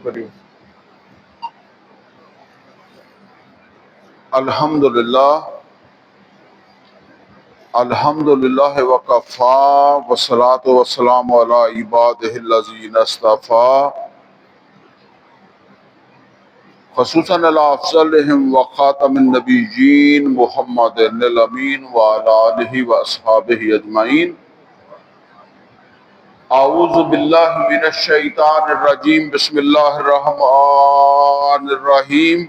کریے۔ الحمدللہ وکفا والصلاۃ والسلام علی عبادہ الذین اصطفیٰ خصوصاً علی افضلہم وخاتم النبیین محمد الامین وعلی آلہ واصحابہ اجمعین۔ اعوذ باللہ من الشیطان الرجیم، بسم اللہ الرحمن الرحیم۔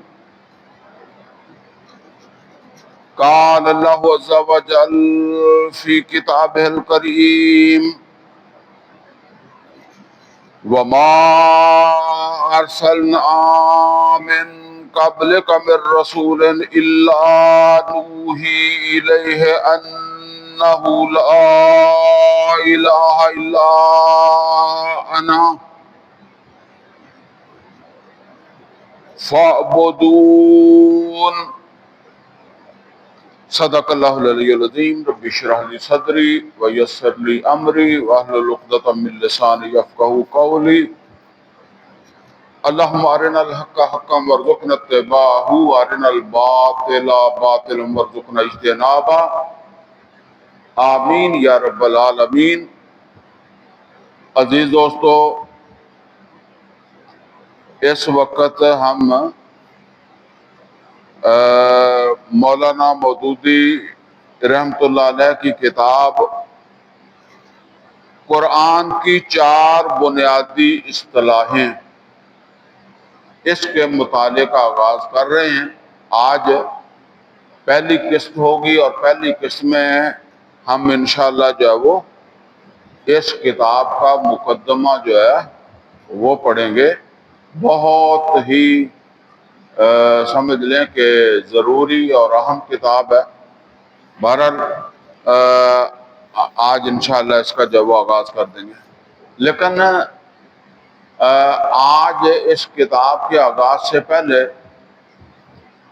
قال اللہ عز وجل فی کتابہ الکریم وما ارسلنا من قبلک من رسول الا نوحی الیہ انہ لا الہ الا انا فاعبدون۔ صدق اللہ العلی العظیم۔ رب اشرح لی صدری ویسر لی امری واحلل عقدۃ من لسانی یفقہوا قولی۔ اللہم ارنا الحق حقا وارزقنا اتباعہ وارنا الباطل باطلا وارزقنا اجتنابہ، آمین یا رب العالمین۔ عزیز دوستو، اس وقت ہم مولانا مودودی رحمۃ اللہ علیہ کی کتاب قرآن کی 4 بنیادی اصطلاحیں، اس کے مطالعے کا آغاز کر رہے ہیں۔ آج پہلی قسط ہوگی اور پہلی قسط میں ہم انشاءاللہ جو ہے وہ اس کتاب کا مقدمہ جو ہے وہ پڑھیں گے۔ بہت ہی سمجھ لیں کہ ضروری اور اہم کتاب ہے۔ بہرحال آج انشاءاللہ اس کا جو وہ آغاز کر دیں گے، لیکن آج اس کتاب کے آغاز سے پہلے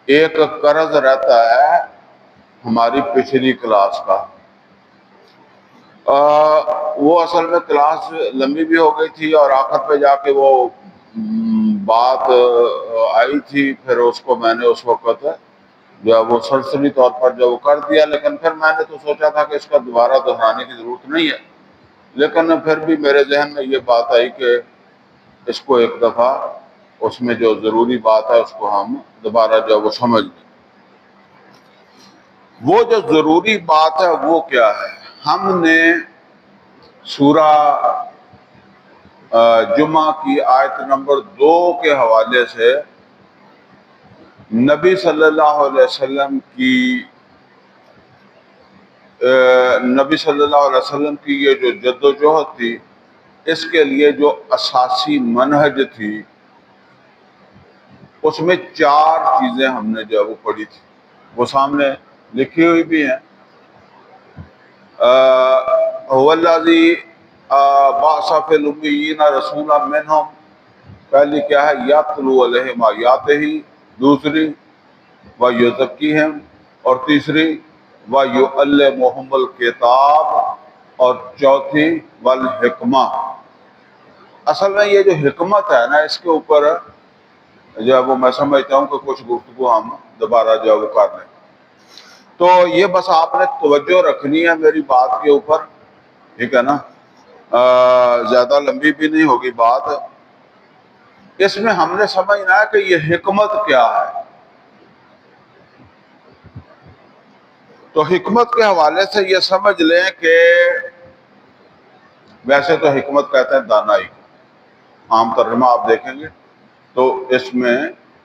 ایک قرض رہتا ہے ہماری پچھلی کلاس کا۔ وہ اصل میں کلاس لمبی بھی ہو گئی تھی اور آخر پہ جا کے وہ بات آئی تھی، پھر اس کو میں نے اس وقت جو ہے وہ سرسری طور پر جو وہ کر دیا، لیکن پھر میں نے تو سوچا تھا کہ اس کا دوبارہ دہرانے کی ضرورت نہیں ہے، لیکن پھر بھی میرے ذہن میں یہ بات آئی کہ اس کو ایک دفعہ اس میں جو ضروری بات ہے اس کو ہم دوبارہ جو وہ سمجھ لیں۔ وہ جو ضروری بات ہے وہ کیا ہے؟ ہم نے سورہ جمعہ کی آیت نمبر 2 کے حوالے سے نبی صلی اللہ علیہ وسلم کی یہ جو جد و جہد تھی، اس کے لیے جو اساسی منہج تھی، اس میں 4 چیزیں ہم نے جو وہ پڑھی تھی، وہ سامنے لکھی ہوئی بھی ہیں۔ هو الذی بعث فی الامیین رسولا منہم، پہلی کیا ہے؟ یتلو علیہم آیاتہ، دوسری ویزکیہم، اور تیسری ویعلمہم الکتاب، اور چوتھی والحکمہ۔ اصل میں یہ جو حکمت ہے نا، اس کے اوپر جو ہے وہ میں سمجھتا ہوں کہ کچھ گفتگو ہم دوبارہ جو ہے وہ کر لیں۔ تو یہ بس آپ نے توجہ رکھنی ہے میری بات کے اوپر، ٹھیک ہے نا؟ زیادہ لمبی بھی نہیں ہوگی بات۔ اس میں ہم نے سمجھنا ہے کہ یہ حکمت کیا ہے۔ تو حکمت کے حوالے سے یہ سمجھ لیں کہ ویسے تو حکمت کہتے ہیں دانائی، عام ترجمہ آپ دیکھیں گے تو اس میں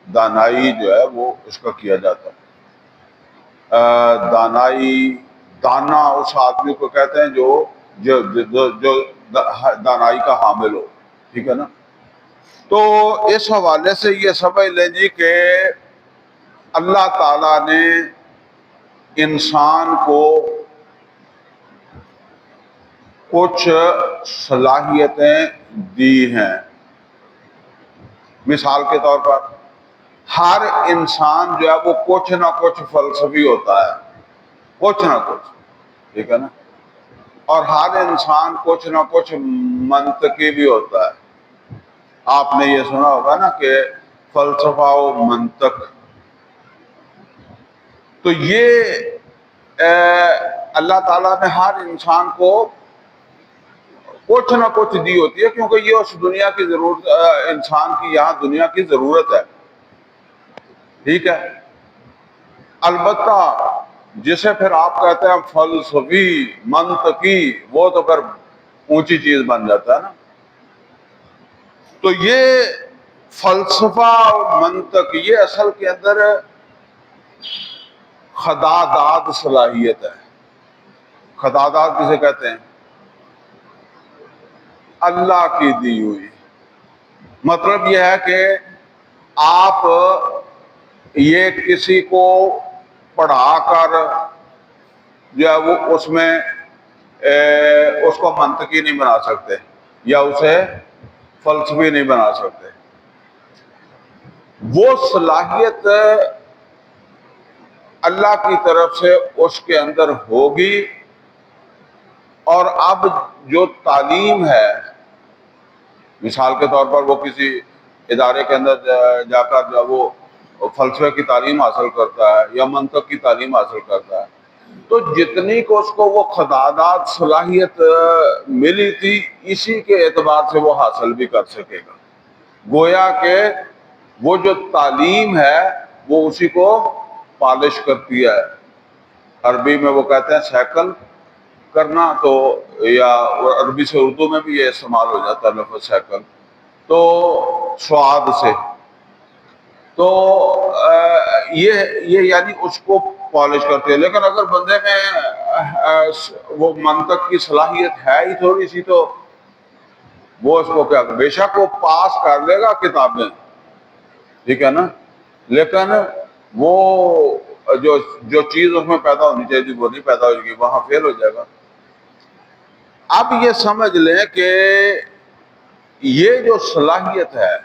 دانائی جو ہے وہ اس کا کیا جاتا ہے۔ دانا اس آدمی کو کہتے ہیں جو دانائی کا حامل ہو، ٹھیک ہے نا؟ تو اس حوالے سے یہ سمجھ لیں جی کہ اللہ تعالیٰ نے انسان کو کچھ صلاحیتیں دی ہیں۔ مثال کے طور پر ہر انسان جو ہے وہ کچھ نہ کچھ فلسفی ہوتا ہے، کچھ نہ کچھ، ٹھیک ہے نا؟ اور ہر انسان کچھ نہ کچھ منطقی بھی ہوتا ہے۔ آپ نے یہ سنا ہوگا نا کہ فلسفہ و منطق، تو یہ اللہ تعالیٰ نے ہر انسان کو کچھ نہ کچھ دی ہوتی ہے، کیونکہ یہ اس دنیا کی ضرورت، انسان کی یہاں دنیا کی ضرورت ہے، ٹھیک ہے۔ البتہ جسے پھر آپ کہتے ہیں فلسفی منطقی، وہ تو پھر اونچی چیز بن جاتا ہے نا۔ تو یہ فلسفہ و منطق یہ اصل کے اندر خداداد صلاحیت ہے۔ خداداد کسے کہتے ہیں؟ اللہ کی دی ہوئی۔ مطلب یہ ہے کہ آپ یہ کسی کو پڑھا کر جو ہے وہ اس میں اس کو منطقی نہیں بنا سکتے یا اسے فلسفی نہیں بنا سکتے۔ وہ صلاحیت اللہ کی طرف سے اس کے اندر ہوگی، اور اب جو تعلیم ہے، مثال کے طور پر وہ کسی ادارے کے اندر جا کر جو وہ فلسفے کی تعلیم حاصل کرتا ہے یا منطق کی تعلیم حاصل کرتا ہے، تو جتنی کو اس کو وہ خداداد صلاحیت ملی تھی، اسی کے اعتبار سے وہ حاصل بھی کر سکے گا۔ گویا کہ وہ جو تعلیم ہے وہ اسی کو پالش کرتی ہے۔ عربی میں وہ کہتے ہیں سیکل کرنا، تو یا عربی سے اردو میں بھی یہ استعمال ہو جاتا ہے لفظ سیکل، تو سواد سے، تو یہ یعنی اس کو پالش کرتے ہیں۔ لیکن اگر بندے میں وہ منطق کی صلاحیت ہے ہی تھوڑی سی، تو وہ اس کو کیا، بے شک وہ پاس کر لے گا کتابیں، ٹھیک ہے نا، لیکن وہ جو چیز اس میں پیدا ہونی چاہیے وہ نہیں پیدا ہوگی، وہاں فیل ہو جائے گا۔ اب یہ سمجھ لیں کہ یہ جو صلاحیت ہے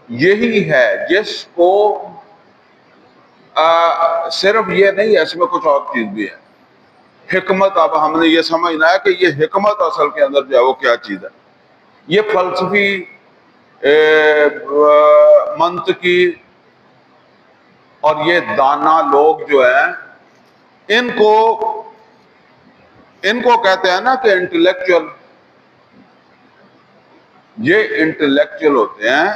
یہی ہے جس کو صرف یہ نہیں ہے، اس میں کچھ اور چیز بھی ہے۔ حکمت، اب ہم نے یہ سمجھنا ہے کہ یہ حکمت اصل کے اندر جو ہے وہ کیا چیز ہے۔ یہ فلسفی منطقی اور یہ دانا لوگ جو ہیں، ان کو کہتے ہیں نا کہ انٹلیکچوئل، یہ انٹلیکچوئل ہوتے ہیں۔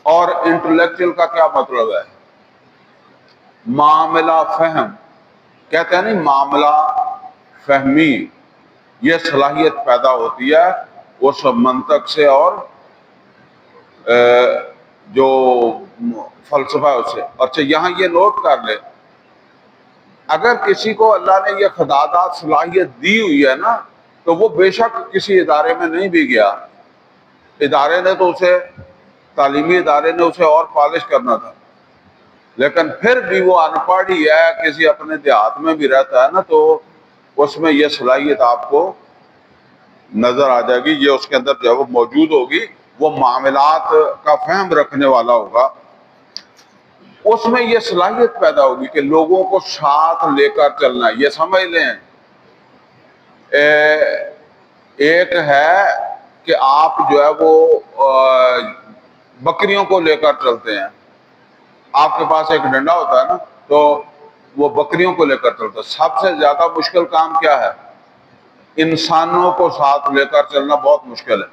اور انٹلیکچوئل کا کیا مطلب ہے؟ معاملہ فہم، کہتے ہیں نہیں معاملہ فہمی، یہ صلاحیت پیدا ہوتی ہے اس منطق سے اور جو فلسفہ ہے اس سے۔ اچھا یہاں یہ نوٹ کر لے، اگر کسی کو اللہ نے یہ خداداد صلاحیت دی ہوئی ہے نا، تو وہ بے شک کسی ادارے میں نہیں بھی گیا، ادارے نے تو اسے، تعلیمی ادارے نے اسے اور پالش کرنا تھا، لیکن پھر بھی وہ ان پڑھ ہی ہے، کسی اپنے دیہات میں بھی رہتا ہے نا، تو اس میں یہ صلاحیت آپ کو نظر آ جائے گی، یہ اس کے اندر جو ہے وہ موجود ہوگی۔ وہ معاملات کا فہم رکھنے والا ہوگا، اس میں یہ صلاحیت پیدا ہوگی کہ لوگوں کو ساتھ لے کر چلنا۔ یہ سمجھ لیں ایک ہے کہ آپ جو ہے وہ بکریوں کو لے کر چلتے ہیں، آپ کے پاس ایک ڈنڈا ہوتا ہے نا، تو وہ بکریوں کو لے کر چلتا ہے۔ سب سے زیادہ مشکل کام کیا ہے؟ انسانوں کو ساتھ لے کر چلنا بہت مشکل ہے،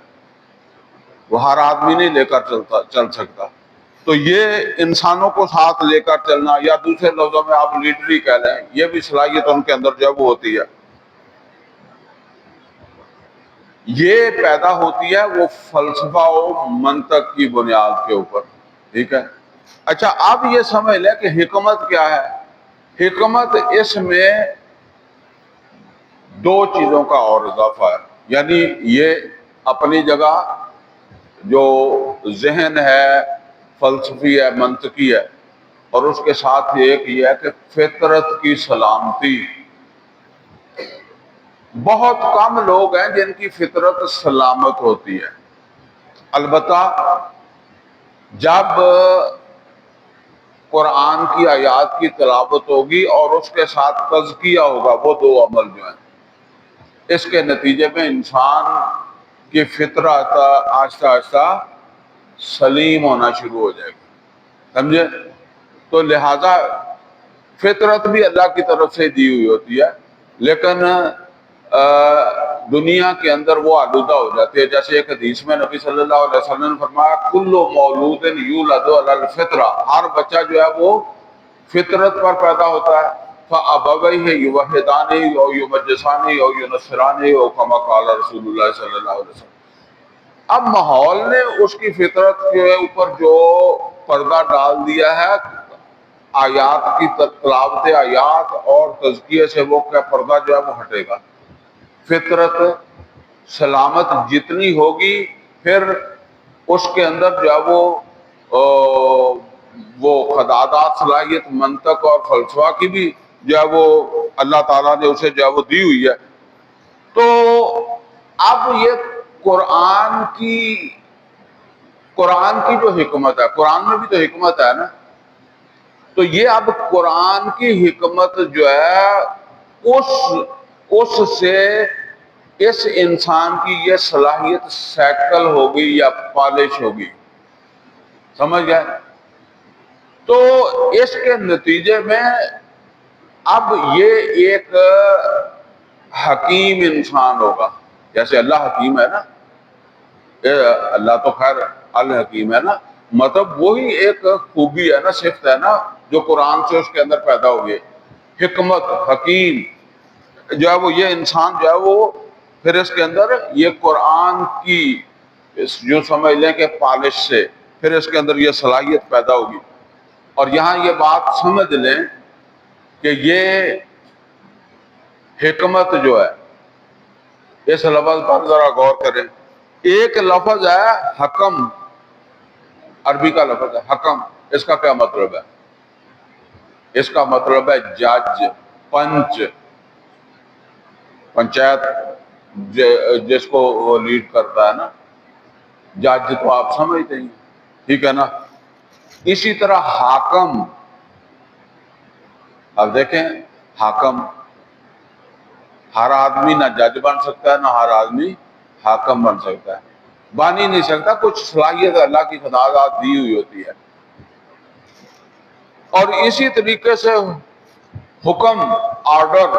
وہ ہر آدمی نہیں لے کر چل سکتا۔ تو یہ انسانوں کو ساتھ لے کر چلنا، یا دوسرے لفظوں میں آپ لیڈری کہہ لیں، یہ بھی صلاحیت ان کے اندر جو ہے وہ ہوتی ہے۔ یہ پیدا ہوتی ہے وہ فلسفہ و منطق کی بنیاد کے اوپر، ٹھیک ہے۔ اچھا اب یہ سمجھ لیں کہ حکمت کیا ہے۔ حکمت اس میں دو چیزوں کا اور اضافہ ہے، یعنی یہ اپنی جگہ جو ذہن ہے، فلسفی ہے، منطقی ہے، اور اس کے ساتھ ایک یہ ہے کہ فطرت کی سلامتی۔ بہت کم لوگ ہیں جن کی فطرت سلامت ہوتی ہے، البتہ جب قرآن کی آیات کی تلاوت ہوگی اور اس کے ساتھ تزکیہ ہوگا، وہ دو عمل جو ہیں، اس کے نتیجے میں انسان کہ فطرت آہستہ آہستہ سلیم ہونا شروع ہو جائے گی، سمجھے؟ تو لہذا فطرت بھی اللہ کی طرف سے دی ہوئی ہوتی ہے، لیکن دنیا کے اندر وہ آلودہ ہو جاتی ہے۔ جیسے ایک حدیث میں نبی صلی اللہ علیہ وسلم نے فرمایا کل مولود یولد علی الفطرہ، ہر بچہ جو ہے وہ فطرت پر پیدا ہوتا ہے، فَأَبَوَيْهِ يُوَحِّدَانِهِ أَوْ يُمَجِّسَانِهِ أَوْ يُنَصِّرَانِهِ أَوْ كَمَا قَالَ رسول اللہ صلی اللہ علیہ وسلم۔ اب ماحول نے اس کی فطرت کے اوپر جو پردہ ڈال دیا ہے، آیات کی تلاوت آیات اور تزکیے سے وہ کیا پردہ جو ہے وہ ہٹے گا۔ فطرت سلامت جتنی ہوگی، پھر اس کے اندر جو ہے وہ خدادات، صلاحیت منطق اور فلسفہ کی بھی جو ہے وہ اللہ تعالیٰ نے اسے جو ہے وہ دی ہوئی ہے۔ تو اب یہ قرآن کی جو حکمت ہے، قرآن میں بھی تو حکمت ہے نا، تو یہ اب قرآن کی حکمت جو ہے اس سے اس انسان کی یہ صلاحیت سیکل ہوگی یا پالش ہوگی، سمجھ گئے؟ تو اس کے نتیجے میں اب یہ ایک حکیم انسان ہوگا، جیسے اللہ حکیم ہے نا، اللہ تو خیر الحکیم ہے نا، مطلب وہی ایک خوبی ہے نا، صفت ہے نا جو قرآن سے اس کے اندر پیدا ہوئی، حکمت، حکیم جو ہے وہ یہ انسان جو ہے وہ پھر اس کے اندر یہ قرآن کی جو سمجھ لیں کہ پالش سے پھر اس کے اندر یہ صلاحیت پیدا ہوگی۔ اور یہاں یہ بات سمجھ لیں کہ یہ حکمت جو ہے، اس لفظ پر ذرا غور کریں۔ ایک لفظ ہے حکم، عربی کا لفظ ہے حکم، اس کا کیا مطلب ہے؟ اس کا مطلب ہے جج، پنچ، پنچایت جس کو وہ لیڈ کرتا ہے نا، جج تو آپ سمجھتے ہیں، ٹھیک ہے نا؟ اسی طرح حاکم، اب دیکھیں حاکم، ہر آدمی نہ جج بن سکتا ہے، نہ ہر آدمی حاکم بن سکتا ہے، بن ہی نہیں سکتا، کچھ صلاحیت اللہ کی خدادات دی ہوئی ہوتی ہے۔ اور اسی طریقے سے حکم، آرڈر،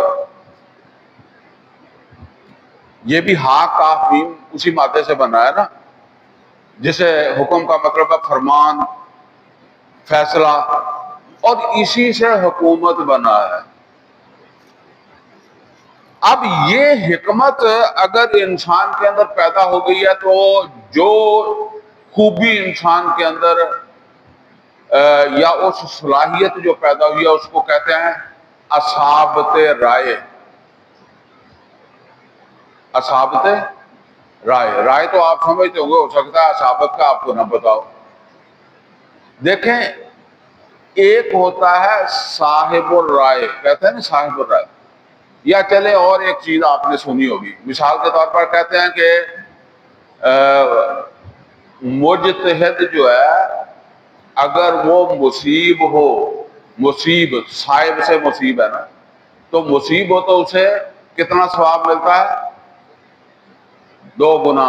یہ بھی ہا کاف میم اسی مادے سے بنا ہے نا، جسے حکم کا مطلب ہے فرمان، فیصلہ، اور اسی سے حکومت بنا ہے۔ اب یہ حکمت اگر انسان کے اندر پیدا ہو گئی ہے تو جو خوبی انسان کے اندر یا اس صلاحیت جو پیدا ہوئی ہے اس کو کہتے ہیں اصابت رائے۔ اصابت رائے، رائے تو آپ سمجھتے ہوں گے، ہو سکتا ہے اصابت کا آپ کو نہ بتاؤ۔ دیکھیں ایک ہوتا ہے صاحب الرائے، کہتے ہیں نا صاحب الرائے، یا چلے اور ایک چیز آپ نے سنی ہوگی، مثال کے طور پر کہتے ہیں کہ مجتہد جو ہے اگر وہ مصیب ہو، مصیب صاحب سے مصیب ہے نا، تو مصیب ہو تو اسے کتنا ثواب ملتا ہے؟ 2 گنا۔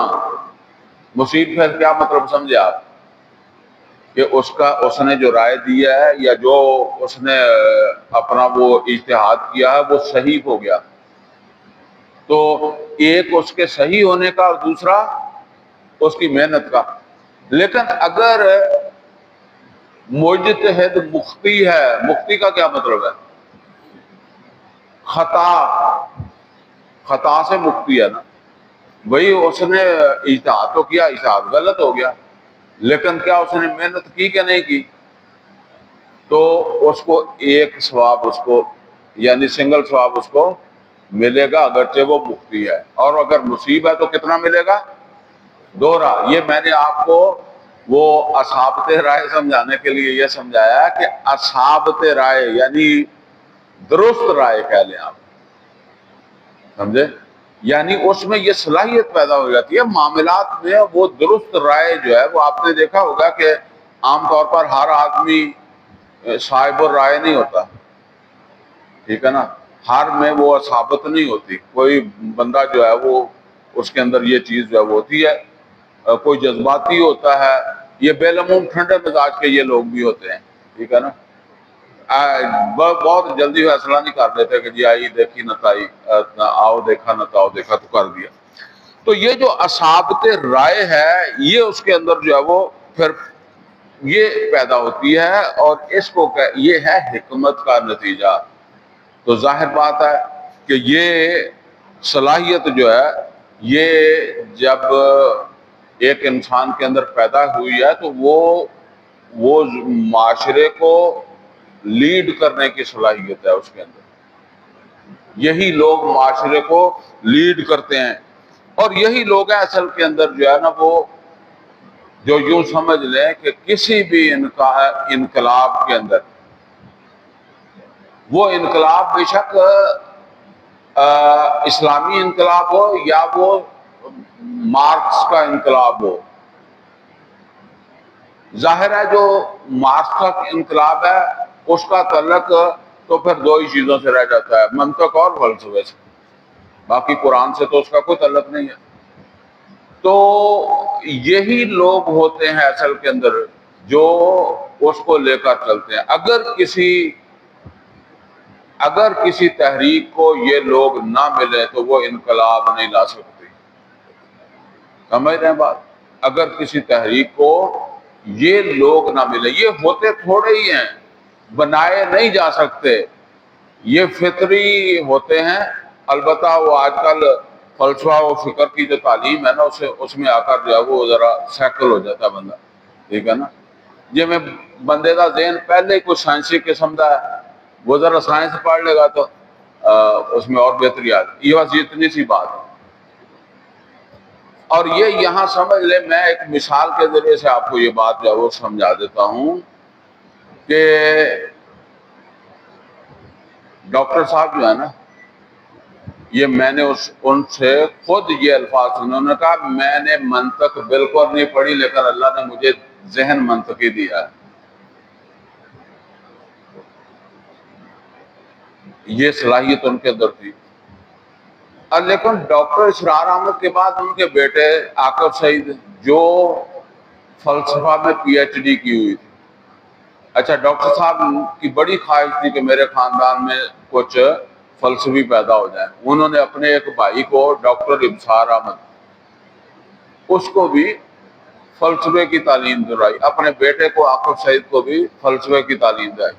مصیب پھر کیا مطلب سمجھے آپ؟ کہ اس نے جو رائے دی ہے یا جو اس نے اپنا وہ اجتہاد کیا ہے وہ صحیح ہو گیا، تو ایک اس کے صحیح ہونے کا اور دوسرا اس کی محنت کا۔ لیکن اگر مجتہد مخطی ہے، مخطی کا کیا مطلب ہے؟ خطا سے مخطی ہے نا، وہی اس نے اجتہاد تو کیا، اجتہاد غلط ہو گیا، لیکن کیا اس نے محنت کی کہ نہیں کی؟ تو اس کو ایک ثواب اس کو یعنی سنگل ثواب اس کو ملے گا، اگرچہ وہ مخطی ہے۔ اور اگر مصیب ہے تو کتنا ملے گا؟ 2۔ یہ میں نے آپ کو وہ اصابت رائے سمجھانے کے لیے یہ سمجھایا کہ اصابت رائے یعنی درست رائے کہہ لیں آپ، سمجھے؟ یعنی اس میں یہ صلاحیت پیدا ہو جاتی ہے معاملات میں، وہ درست رائے جو ہے وہ آپ نے دیکھا ہوگا کہ عام طور پر ہر آدمی صاحب الرائے نہیں ہوتا، ٹھیک ہے نا، ہر میں وہ اصابت نہیں ہوتی، کوئی بندہ جو ہے وہ اس کے اندر یہ چیز جو ہے وہ ہوتی ہے. کوئی جذباتی ہوتا ہے، یہ بالعموم ٹھنڈے مزاج کے یہ لوگ بھی ہوتے ہیں، ٹھیک ہے نا. بہت جلدی فیصلہ نہیں کر لیتے کہ جی آئی دیکھی نہ تائی، آؤ دیکھا نہ تاؤ دیکھا تو کر دیا. تو یہ جو اصابت رائے ہے یہ اس کے اندر جو ہے وہ پھر یہ پیدا ہوتی ہے، اور اس کو یہ ہے حکمت کا نتیجہ. تو ظاہر بات ہے کہ یہ صلاحیت جو ہے یہ جب ایک انسان کے اندر پیدا ہوئی ہے تو وہ معاشرے کو لیڈ کرنے کی صلاحیت ہے اس کے اندر. یہی لوگ معاشرے کو لیڈ کرتے ہیں، اور یہی لوگ ہیں اصل کے اندر جو ہے نا وہ جو یوں سمجھ لیں کہ کسی بھی انقلاب کے اندر، وہ انقلاب بے شک اسلامی انقلاب ہو یا وہ مارکس کا انقلاب ہو. ظاہر ہے جو مارکس کا انقلاب ہے اس کا تعلق تو پھر دو ہی چیزوں سے رہ جاتا ہے، منطق اور فلسفے سے. باقی قرآن سے تو اس کا کوئی تعلق نہیں ہے. تو یہی لوگ ہوتے ہیں اصل کے اندر جو اس کو لے کر چلتے ہیں. اگر کسی تحریک کو یہ لوگ نہ ملے تو وہ انقلاب نہیں لا سکتی. سمجھ رہے ہیں بات؟ اگر کسی تحریک کو یہ لوگ نہ ملے، یہ ہوتے تھوڑے ہی ہیں، بنائے نہیں جا سکتے، یہ فطری ہوتے ہیں. البتہ وہ آج کل فلسفہ و فکر کی جو تعلیم ہے نا اس میں آ کر جو ہے وہ ذرا سیکل ہو جاتا ہے بندہ، ٹھیک ہے نا. جی میں بندے کا ذہن پہلے ہی کچھ سائنسی قسم کا ہے، وہ ذرا سائنس پڑھ لے گا تو اس میں اور بہتری آ جائے. یہ بس اتنی سی بات ہے. اور یہ یہاں سمجھ لیں، میں ایک مثال کے ذریعے سے آپ کو یہ بات جو ہے وہ سمجھا دیتا ہوں کہ ڈاکٹر صاحب جو ہے نا، یہ میں نے ان سے خود یہ الفاظ سنے. انہوں نے کہا میں نے منطق بالکل نہیں پڑھی لیکن اللہ نے مجھے ذہن منطقی دیا ہے. یہ صلاحیت ان کے اندر تھی. لیکن ڈاکٹر اسرار احمد کے بعد ان کے بیٹے عاقب سعید جو فلسفہ میں پی ایچ ڈی کی ہوئی تھی. اچھا، ڈاکٹر صاحب کی بڑی خواہش تھی کہ میرے خاندان میں کچھ فلسفی پیدا ہو جائیں. انہوں نے اپنے ایک بھائی کو ڈاکٹر ابصار احمد، اس کو بھی فلسفے کی تعلیم دلائی، اپنے بیٹے کو عاقب سعید کو بھی فلسفے کی تعلیم دلائی.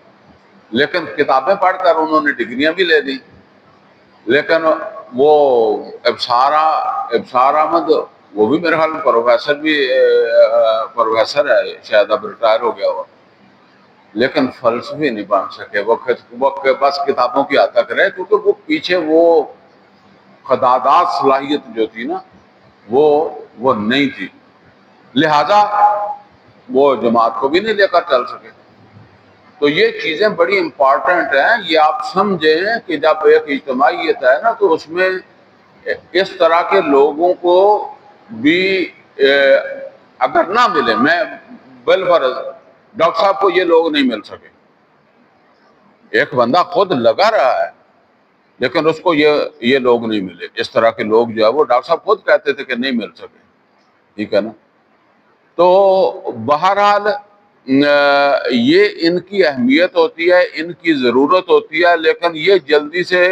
لیکن کتابیں پڑھ کر انہوں نے ڈگریاں بھی لے دی. لیکن وہ ابصار احمد وہ بھی میرے خیال میں پروفیسر ہے، شاید اب ریٹائر ہو گیا ہوا، لیکن فلسفی نہیں بن سکے. وہ بس کتابوں کی حد تک رہے کیونکہ وہ پیچھے وہ خدادات صلاحیت جو تھی نا وہ نہیں تھی، لہذا وہ جماعت کو بھی نہیں لے کر چل سکے. تو یہ چیزیں بڑی امپورٹنٹ ہیں. یہ آپ سمجھیں کہ جب ایک اجتماعیت ہے نا تو اس میں اس طرح کے لوگوں کو بھی اگر نہ ملے، میں بالفرض ڈاکٹر صاحب کو یہ لوگ نہیں مل سکے، ایک بندہ خود لگا رہا ہے لیکن اس کو یہ لوگ نہیں ملے. اس طرح کے لوگ جو ہے وہ ڈاکٹر صاحب خود کہتے تھے کہ نہیں مل سکے، ٹھیک ہے نا. تو بہرحال یہ ان کی اہمیت ہوتی ہے، ان کی ضرورت ہوتی ہے، لیکن یہ جلدی سے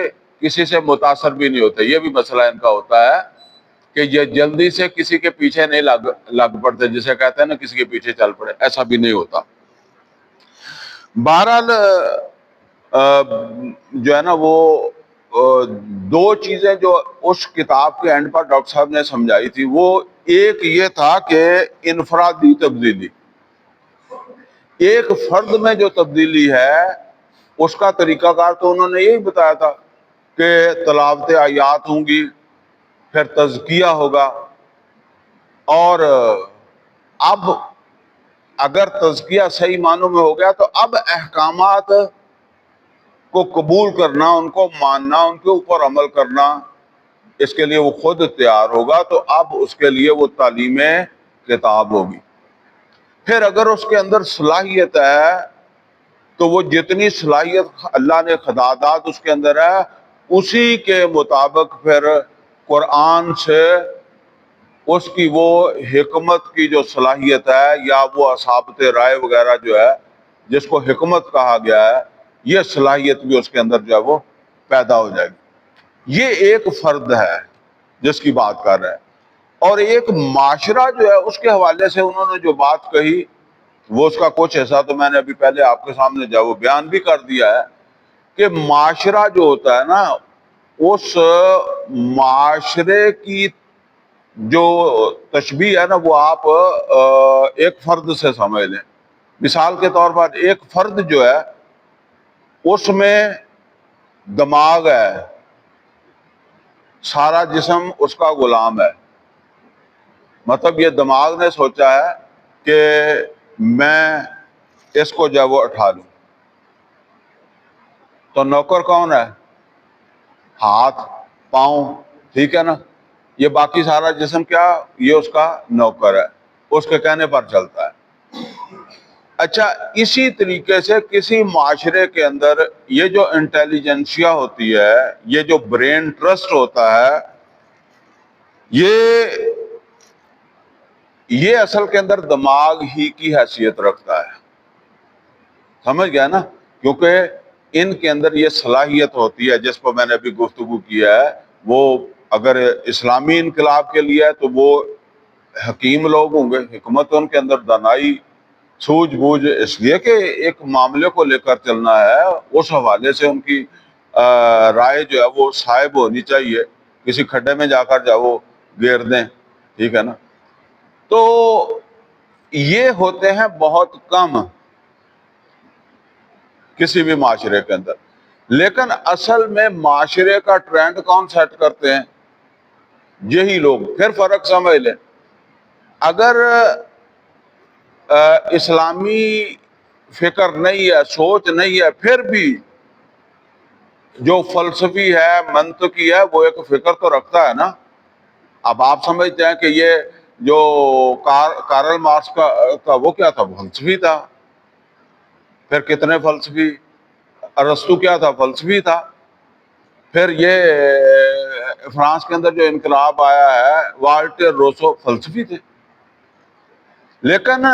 کسی سے متاثر بھی نہیں ہوتے. یہ بھی مسئلہ ان کا ہوتا ہے کہ یہ جلدی سے کسی کے پیچھے نہیں لگ پڑتے، جسے کہتے ہیں نا کسی کے پیچھے چل پڑے، ایسا بھی نہیں ہوتا. بہرحال جو ہے نا وہ دو چیزیں جو اس کتاب کے اینڈ پر ڈاکٹر صاحب نے سمجھائی تھی، وہ ایک یہ تھا کہ انفرادی تبدیلی، ایک فرد میں جو تبدیلی ہے اس کا طریقہ کار تو انہوں نے یہی بتایا تھا کہ تلاوت آیات ہوں گی، پھر تزکیہ ہوگا، اور اب اگر تزکیہ صحیح معنوں میں ہو گیا تو اب احکامات کو قبول کرنا، ان کو ماننا، ان کے اوپر عمل کرنا، اس کے لیے وہ خود تیار ہوگا. تو اب اس کے لیے وہ تعلیم کتاب ہوگی. پھر اگر اس کے اندر صلاحیت ہے تو وہ جتنی صلاحیت اللہ نے خدادات اس کے اندر ہے اسی کے مطابق پھر قرآن سے اس کی وہ حکمت کی جو صلاحیت ہے یا وہ اصابت رائے وغیرہ جو ہے جس کو حکمت کہا گیا ہے، یہ صلاحیت بھی اس کے اندر جو ہے وہ پیدا ہو جائے گی۔ یہ ایک فرد ہے جس کی بات کر رہے ہیں، اور ایک معاشرہ جو ہے اس کے حوالے سے انہوں نے جو بات کہی وہ اس کا کچھ ایسا تو میں نے ابھی پہلے آپ کے سامنے جو ہے وہ بیان بھی کر دیا ہے کہ معاشرہ جو ہوتا ہے نا، اس معاشرے کی جو تشبیہ ہے نا وہ آپ ایک فرد سے سمجھ لیں۔ مثال کے طور پر ایک فرد جو ہے اس میں دماغ ہے، سارا جسم اس کا غلام ہے۔ مطلب یہ دماغ نے سوچا ہے کہ میں اس کو جو ہے وہ اٹھا لوں، تو نوکر کون ہے؟ ہاتھ، پاؤں، ٹھیک ہے نا، یہ باقی سارا جسم کیا، یہ اس کا نوکر ہے، اس کے کہنے پر چلتا ہے۔ اچھا، اسی طریقے سے کسی معاشرے کے اندر یہ جو انٹیلیجنسیا ہوتی ہے، یہ جو برین ٹرسٹ ہوتا ہے، یہ اصل کے اندر دماغ ہی کی حیثیت رکھتا ہے، سمجھ گیا نا؟ کیونکہ ان کے اندر یہ صلاحیت ہوتی ہے جس پر میں نے ابھی گفتگو کیا ہے، وہ اگر اسلامی انقلاب کے لیے ہے تو وہ حکیم لوگ ہوں گے، حکمت ان کے اندر، دانائی، سوجھ بوجھ، اس لیے کہ ایک معاملے کو لے کر چلنا ہے، اس حوالے سے ان کی رائے جو ہے وہ صائب ہونی چاہیے، کسی کھڈے میں جا کر جاؤ گیر دیں، ٹھیک ہے نا؟ تو یہ ہوتے ہیں بہت کم کسی بھی معاشرے کے اندر، لیکن اصل میں معاشرے کا ٹرینڈ کون سیٹ کرتے ہیں؟ یہی لوگ۔ پھر فرق سمجھ لیں، اگر اسلامی فکر نہیں ہے، سوچ نہیں ہے، پھر بھی جو فلسفی ہے، منطقی ہے، وہ ایک فکر تو رکھتا ہے نا۔ اب آپ سمجھتے ہیں کہ یہ جو کارل مارکس کا وہ کیا تھا؟ فلسفی تھا۔ پھر کتنے فلسفی، ارسطو کیا تھا؟ فلسفی تھا۔ پھر یہ فرانس کے اندر جو انقلاب آیا ہے، والٹر روسو، فلسفی تھے۔ لیکن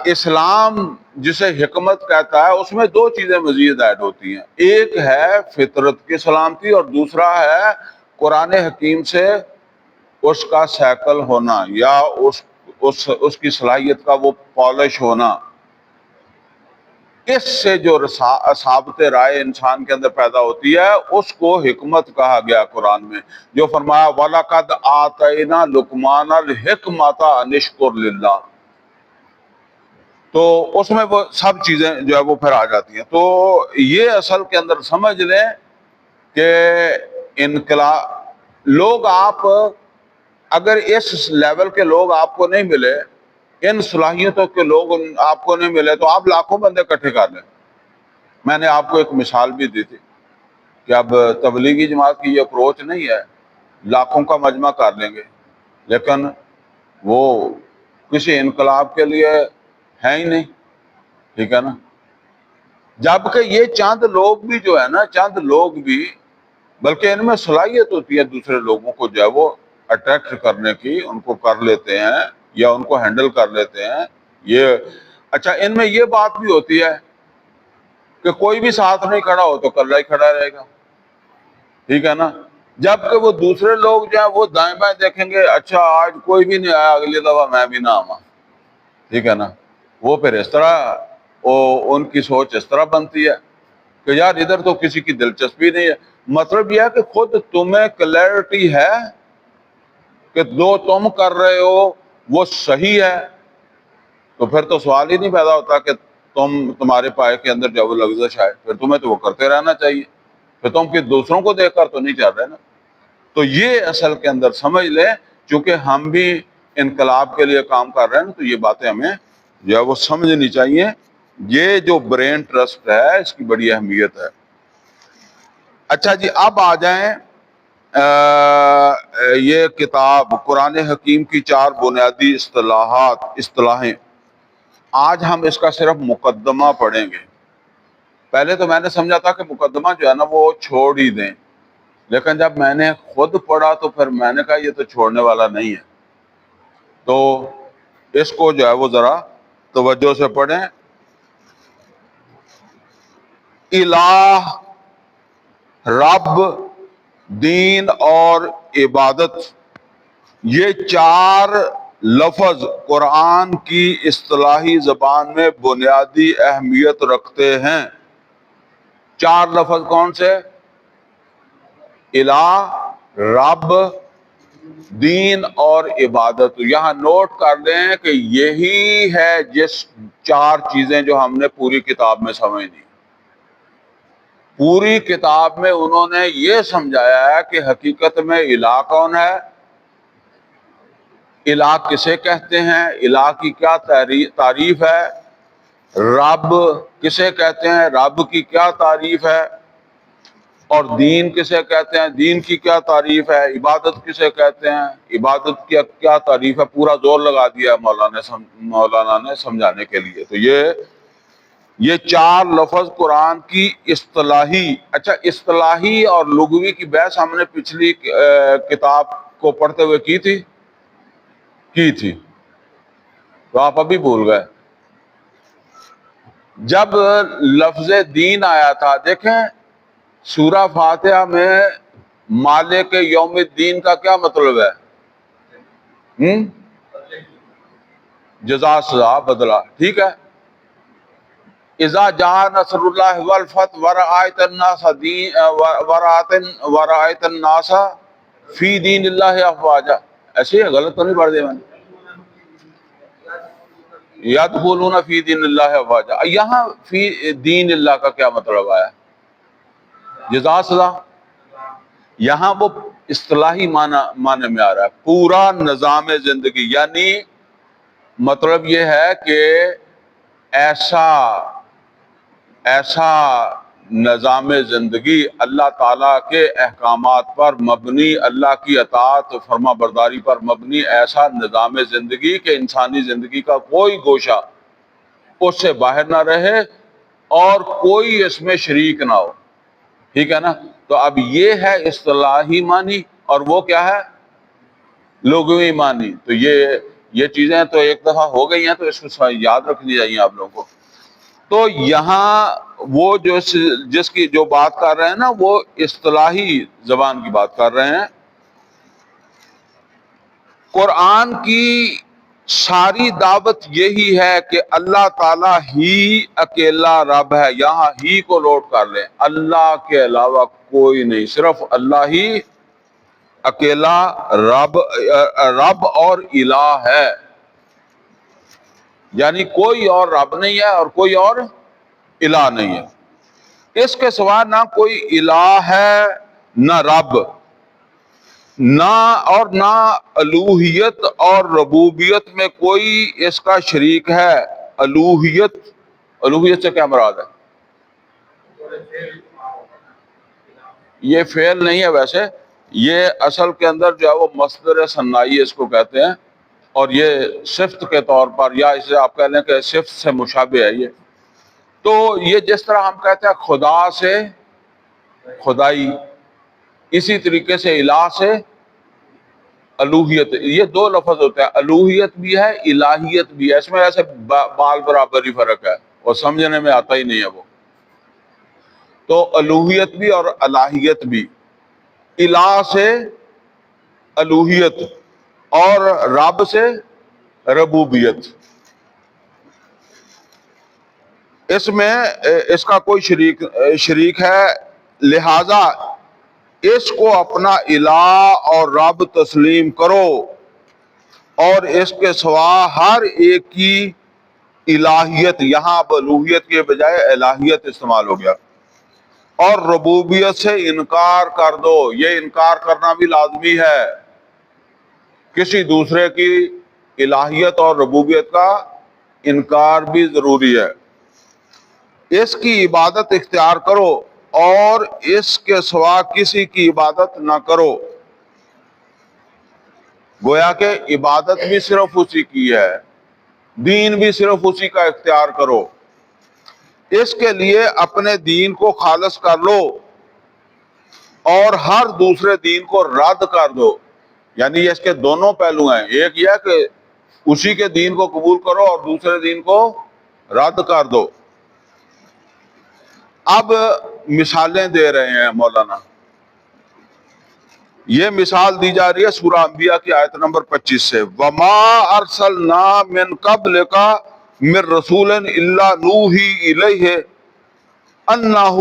اسلام جسے حکمت کہتا ہے، اس میں دو چیزیں مزید ایڈ ہوتی ہیں، ایک ہے فطرت کی سلامتی اور دوسرا ہے قرآن حکیم سے اس کا سیکل ہونا یا اس کی صلاحیت کا وہ پالش ہونا۔ اس سے جو ثابت رائے انسان کے اندر پیدا ہوتی ہے اس کو حکمت کہا گیا قرآن میں، جو فرمایا وَلَقَدْ آتَيْنَا لُقْمَانَ الْحِكْمَةَ أَنِ اشْكُرْ لِلَّهِ، تو اس میں وہ سب چیزیں جو ہے وہ پھر آ جاتی ہیں۔ تو یہ اصل کے اندر سمجھ لیں کہ انقلاب لوگ، آپ اگر اس لیول کے لوگ آپ کو نہیں ملے، ان صلاحیتوں کے لوگ آپ کو نہیں ملے، تو آپ لاکھوں بندے اکٹھے کر لیں۔ میں نے آپ کو ایک مثال بھی دی تھی کہ اب تبلیغی جماعت کی یہ اپروچ نہیں ہے، لاکھوں کا مجمع کر لیں گے، لیکن وہ کسی انقلاب کے لیے ہے ہی نہیں، ٹھیک ہے نا؟ جبکہ یہ چند لوگ بھی جو ہے نا، چند لوگ بھی، بلکہ ان میں صلاحیت ہوتی ہے دوسرے لوگوں کو جو ہے وہ اٹریکٹ کرنے کی، ان کو کر لیتے ہیں یا ان کو ہینڈل کر لیتے ہیں۔ یہ اچھا، ان میں یہ بات بھی ہوتی ہے کہ کوئی بھی ساتھ نہیں کھڑا ہو تو کلہ ہی کھڑا رہے گا، ٹھیک ہے نا؟ جبکہ وہ دوسرے لوگ جو ہیں وہ دائیں بائیں دیکھیں گے، اچھا آج کوئی بھی نہیں آیا، اگلی دفعہ میں بھی نہ آواں، ٹھیک ہے نا؟ وہ پھر اس طرح ان کی سوچ اس طرح بنتی ہے کہ یار ادھر تو کسی کی دلچسپی نہیں ہے۔ مطلب یہ ہے کہ خود تمہیں کلیئرٹی ہے کہ جو تم کر رہے ہو وہ صحیح ہے، تو پھر تو سوال ہی نہیں پیدا ہوتا کہ تمہارے پائے کے اندر جو وہ لغزش ہے، پھر تمہیں تو وہ کرتے رہنا چاہیے، پھر تم کہ دوسروں کو دیکھ کر تو نہیں چل رہے نا۔ تو یہ اصل کے اندر سمجھ لیں، چونکہ ہم بھی انقلاب کے لیے کام کر رہے ہیں نا، تو یہ باتیں ہمیں جو ہے وہ سمجھنی چاہیے۔ یہ جو برین ٹرسٹ ہے اس کی بڑی اہمیت ہے۔ اچھا جی، اب آ جائیں یہ کتاب قرآن حکیم کی 4 بنیادی اصطلاحیں۔ آج ہم اس کا صرف مقدمہ پڑھیں گے۔ پہلے تو میں نے سمجھا تھا کہ مقدمہ جو ہے نا وہ چھوڑ ہی دیں، لیکن جب میں نے خود پڑھا تو پھر میں نے کہا یہ تو چھوڑنے والا نہیں ہے. تو اس کو جو ہے وہ ذرا توجہ سے پڑھیں. الہ، رب، دین اور عبادت، یہ چار لفظ قرآن کی اصطلاحی زبان میں بنیادی اہمیت رکھتے ہیں. چار لفظ کون سے؟ الہ، رب، دین اور عبادت. یہاں نوٹ کر لیں کہ یہی ہے جس چار چیزیں جو ہم نے پوری کتاب میں سمجھنی. پوری کتاب میں انہوں نے یہ سمجھایا ہے کہ حقیقت میں الہ کون ہے، الہ کسے کہتے ہیں، الہ کی کیا تعریف ہے، رب کسے کہتے ہیں، رب کی کیا تعریف ہے، اور دین کسے کہتے ہیں، دین کی کیا تعریف ہے، عبادت کسے کہتے ہیں، عبادت کی کیا تعریف ہے. پورا زور لگا دیا مولانا نے سمجھانے کے لیے. تو یہ چار لفظ قرآن کی اصطلاحی، اچھا اصطلاحی اور لغوی کی بحث ہم نے پچھلی کتاب کو پڑھتے ہوئے کی تھی تو آپ ابھی بھول گئے. جب لفظ دین آیا تھا، دیکھیں سورہ فاتحہ میں مالک یوم الدین کا کیا مطلب ہے؟ جزا، سزا، بدلہ. ٹھیک ہے. اذا جاء نصر اللہ والفتح ورأیت الناس فی دین اللہ افواجا. ایسے ہی غلط تو نہیں پڑھ دیا میں نے؟ یدخلون فی دین اللہ افواجا. یہاں فی دین اللہ کا کیا مطلب آیا؟ جزا، سزا. یہاں وہ اصطلاحی معنی میں آ رہا ہے پورا نظام زندگی. یعنی مطلب یہ ہے کہ ایسا نظام زندگی اللہ تعالیٰ کے احکامات پر مبنی، اللہ کی اطاعت و فرما برداری پر مبنی ایسا نظام زندگی کہ انسانی زندگی کا کوئی گوشہ اس سے باہر نہ رہے اور کوئی اس میں شریک نہ ہو. ٹھیک ہے نا؟ تو اب یہ ہے اصطلاحی معنی، اور وہ کیا ہے؟ لغوی معنی. تو یہ چیزیں تو ایک دفعہ ہو گئی ہیں تو اس کو یاد رکھنی چاہیے آپ لوگوں کو. تو یہاں وہ جس کی جو بات کر رہے ہیں نا، وہ اصطلاحی زبان کی بات کر رہے ہیں. قرآن کی ساری دعوت یہی ہے کہ اللہ تعالیٰ ہی اکیلا رب ہے. یہاں ہی کو نوٹ کر لیں، اللہ کے علاوہ کوئی نہیں، صرف اللہ ہی اکیلا رب اور الہ ہے. یعنی کوئی اور رب نہیں ہے اور کوئی اور الہ نہیں ہے. اس کے سوا نہ کوئی الہ ہے، نہ رب، نہ الوہیت اور ربوبیت میں کوئی اس کا شریک ہے. الوہیت سے کیا مراد ہے؟ یہ فعل نہیں ہے، ویسے یہ اصل کے اندر جو ہے وہ مصدر ثنائی اس کو کہتے ہیں، اور یہ صفت کے طور پر، یا اسے آپ کہہ لیں کہ صفت سے مشابہ ہے یہ. تو یہ جس طرح ہم کہتے ہیں خدا سے خدائی، اسی طریقے سے الہ سے الوہیت. یہ دو لفظ ہوتے ہیں، الوہیت بھی ہے، الہیت بھی ہے. اس میں ایسے بال برابر ہی فرق ہے اور سمجھنے میں آتا ہی نہیں ہے وہ. تو الوہیت بھی اور الہیت بھی، الہ سے الوہیت اور رب سے ربوبیت. اس میں اس کا کوئی شریک ہے، لہذا اس کو اپنا الہ اور رب تسلیم کرو، اور اس کے سوا ہر ایک کی الہیت، یہاں اب الوہیت کے بجائے الہیت استعمال ہو گیا، اور ربوبیت سے انکار کر دو. یہ انکار کرنا بھی لازمی ہے، کسی دوسرے کی الہیت اور ربوبیت کا انکار بھی ضروری ہے. اس کی عبادت اختیار کرو اور اس کے سوا کسی کی عبادت نہ کرو. گویا کہ عبادت بھی صرف اسی کی ہے، دین بھی صرف اسی کا اختیار کرو. اس کے لیے اپنے دین کو خالص کر لو. اور ہر دوسرے دین کو رد کر دو. یعنی اس کے دونوں پہلو ہیں. ایک یہ کہ اسی کے دین کو قبول کرو اور دوسرے دین کو رد کر دو. اب مثالیں دے رہے ہیں مولانا. یہ مثال دی جا رہی ہے سورہ انبیاء کی آیت نمبر 25 سے. وَمَا أَرْسَلْنَا مِن قَبْلِكَ مِن رَّسُولٍ إِلَّا نُوحِي إِلَيْهِ أَنَّهُ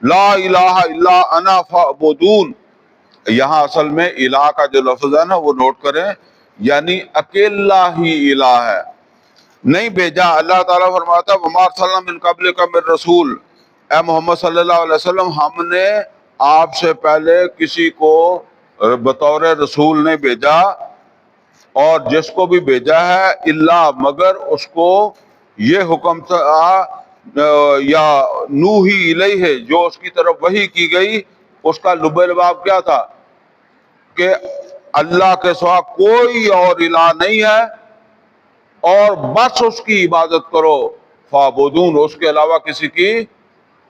لا الہ الا انا فاعبدون. یہاں اصل میں الہ کا جو لفظ ہے نا وہ نوٹ کریں، یعنی اکیلا ہی الہ ہے، نہیں بھیجا. اللہ تعالیٰ فرماتا ہے وَمَا أَرْسَلْنَا مِن قَبْلِكَ مِن رَّسُولٍ، اے محمد صلی اللہ علیہ وسلم ہم نے آپ سے پہلے کسی کو بطور رسول نہیں بھیجا، اور جس کو بھی بھیجا ہے اللہ مگر اس کو یہ حکم تھا یا نوحی الیہ، جو اس کی طرف وحی کی گئی. اس کا لب لباب کیا تھا کہ اللہ کے سوا کوئی اور الہ نہیں ہے اور بس اس کی عبادت کرو. فعبدون، اس کے علاوہ کسی کی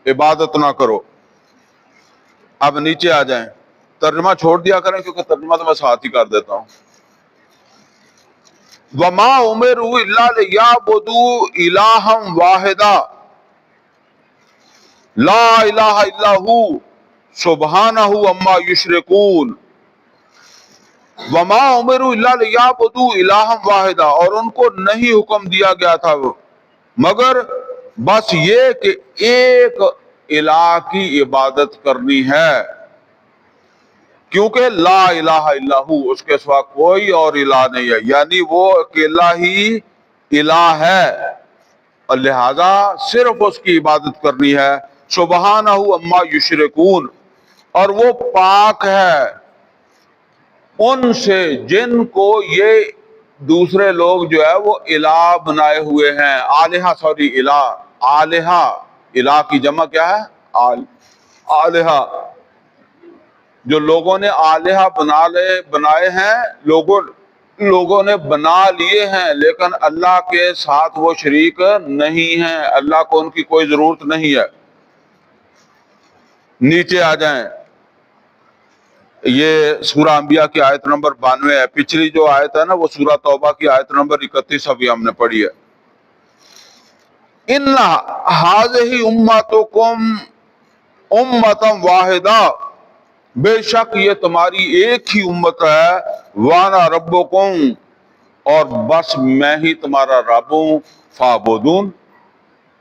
عبادت نہ کرو. اب نیچے آ جائیں، ترجمہ چھوڑ دیا کریں کیونکہ ترجمہ تو میں ساتھ ہی کر دیتا ہوں. وَمَا أُمِرُوا إِلَّا لِيَعْبُدُوا إِلَٰهًا وَاحِدًا لا الہ الا ہو سبحانہ عما یشرکون. وما امروا الا لیعبدوا الہا واحدا، اور ان کو نہیں حکم دیا گیا تھا مگر بس یہ کہ ایک الہ کی عبادت کرنی ہے، کیونکہ لا الہ الا ہو، اس کے سوا کوئی اور الہ نہیں ہے، یعنی وہ اکیلا ہی الہ ہے اور لہذا صرف اس کی عبادت کرنی ہے. سبحانہ عما یشرکون، اور وہ پاک ہے ان سے جن کو یہ دوسرے لوگ جو ہے وہ الہ بنائے ہوئے ہیں. الہ کی جمع کیا ہے؟ آلہہ. جو لوگوں نے آلہہ بنائے ہیں، لوگوں نے بنا لیے ہیں، لیکن اللہ کے ساتھ وہ شریک نہیں ہیں، اللہ کو ان کی کوئی ضرورت نہیں ہے. نیچے آ جائیں، یہ سورہ انبیاء کی آیت نمبر 92 ہے. پچھلی جو آیت ہے نا وہ سورہ توبہ کی آیت نمبر 31 ابھی ہم نے پڑھی ہے. ان ہذہ امتکم امۃ واحدہ، بے شک یہ تمہاری ایک ہی امت ہے، وانا ربکم، اور بس میں ہی تمہارا رب ہوں. فاعبدون،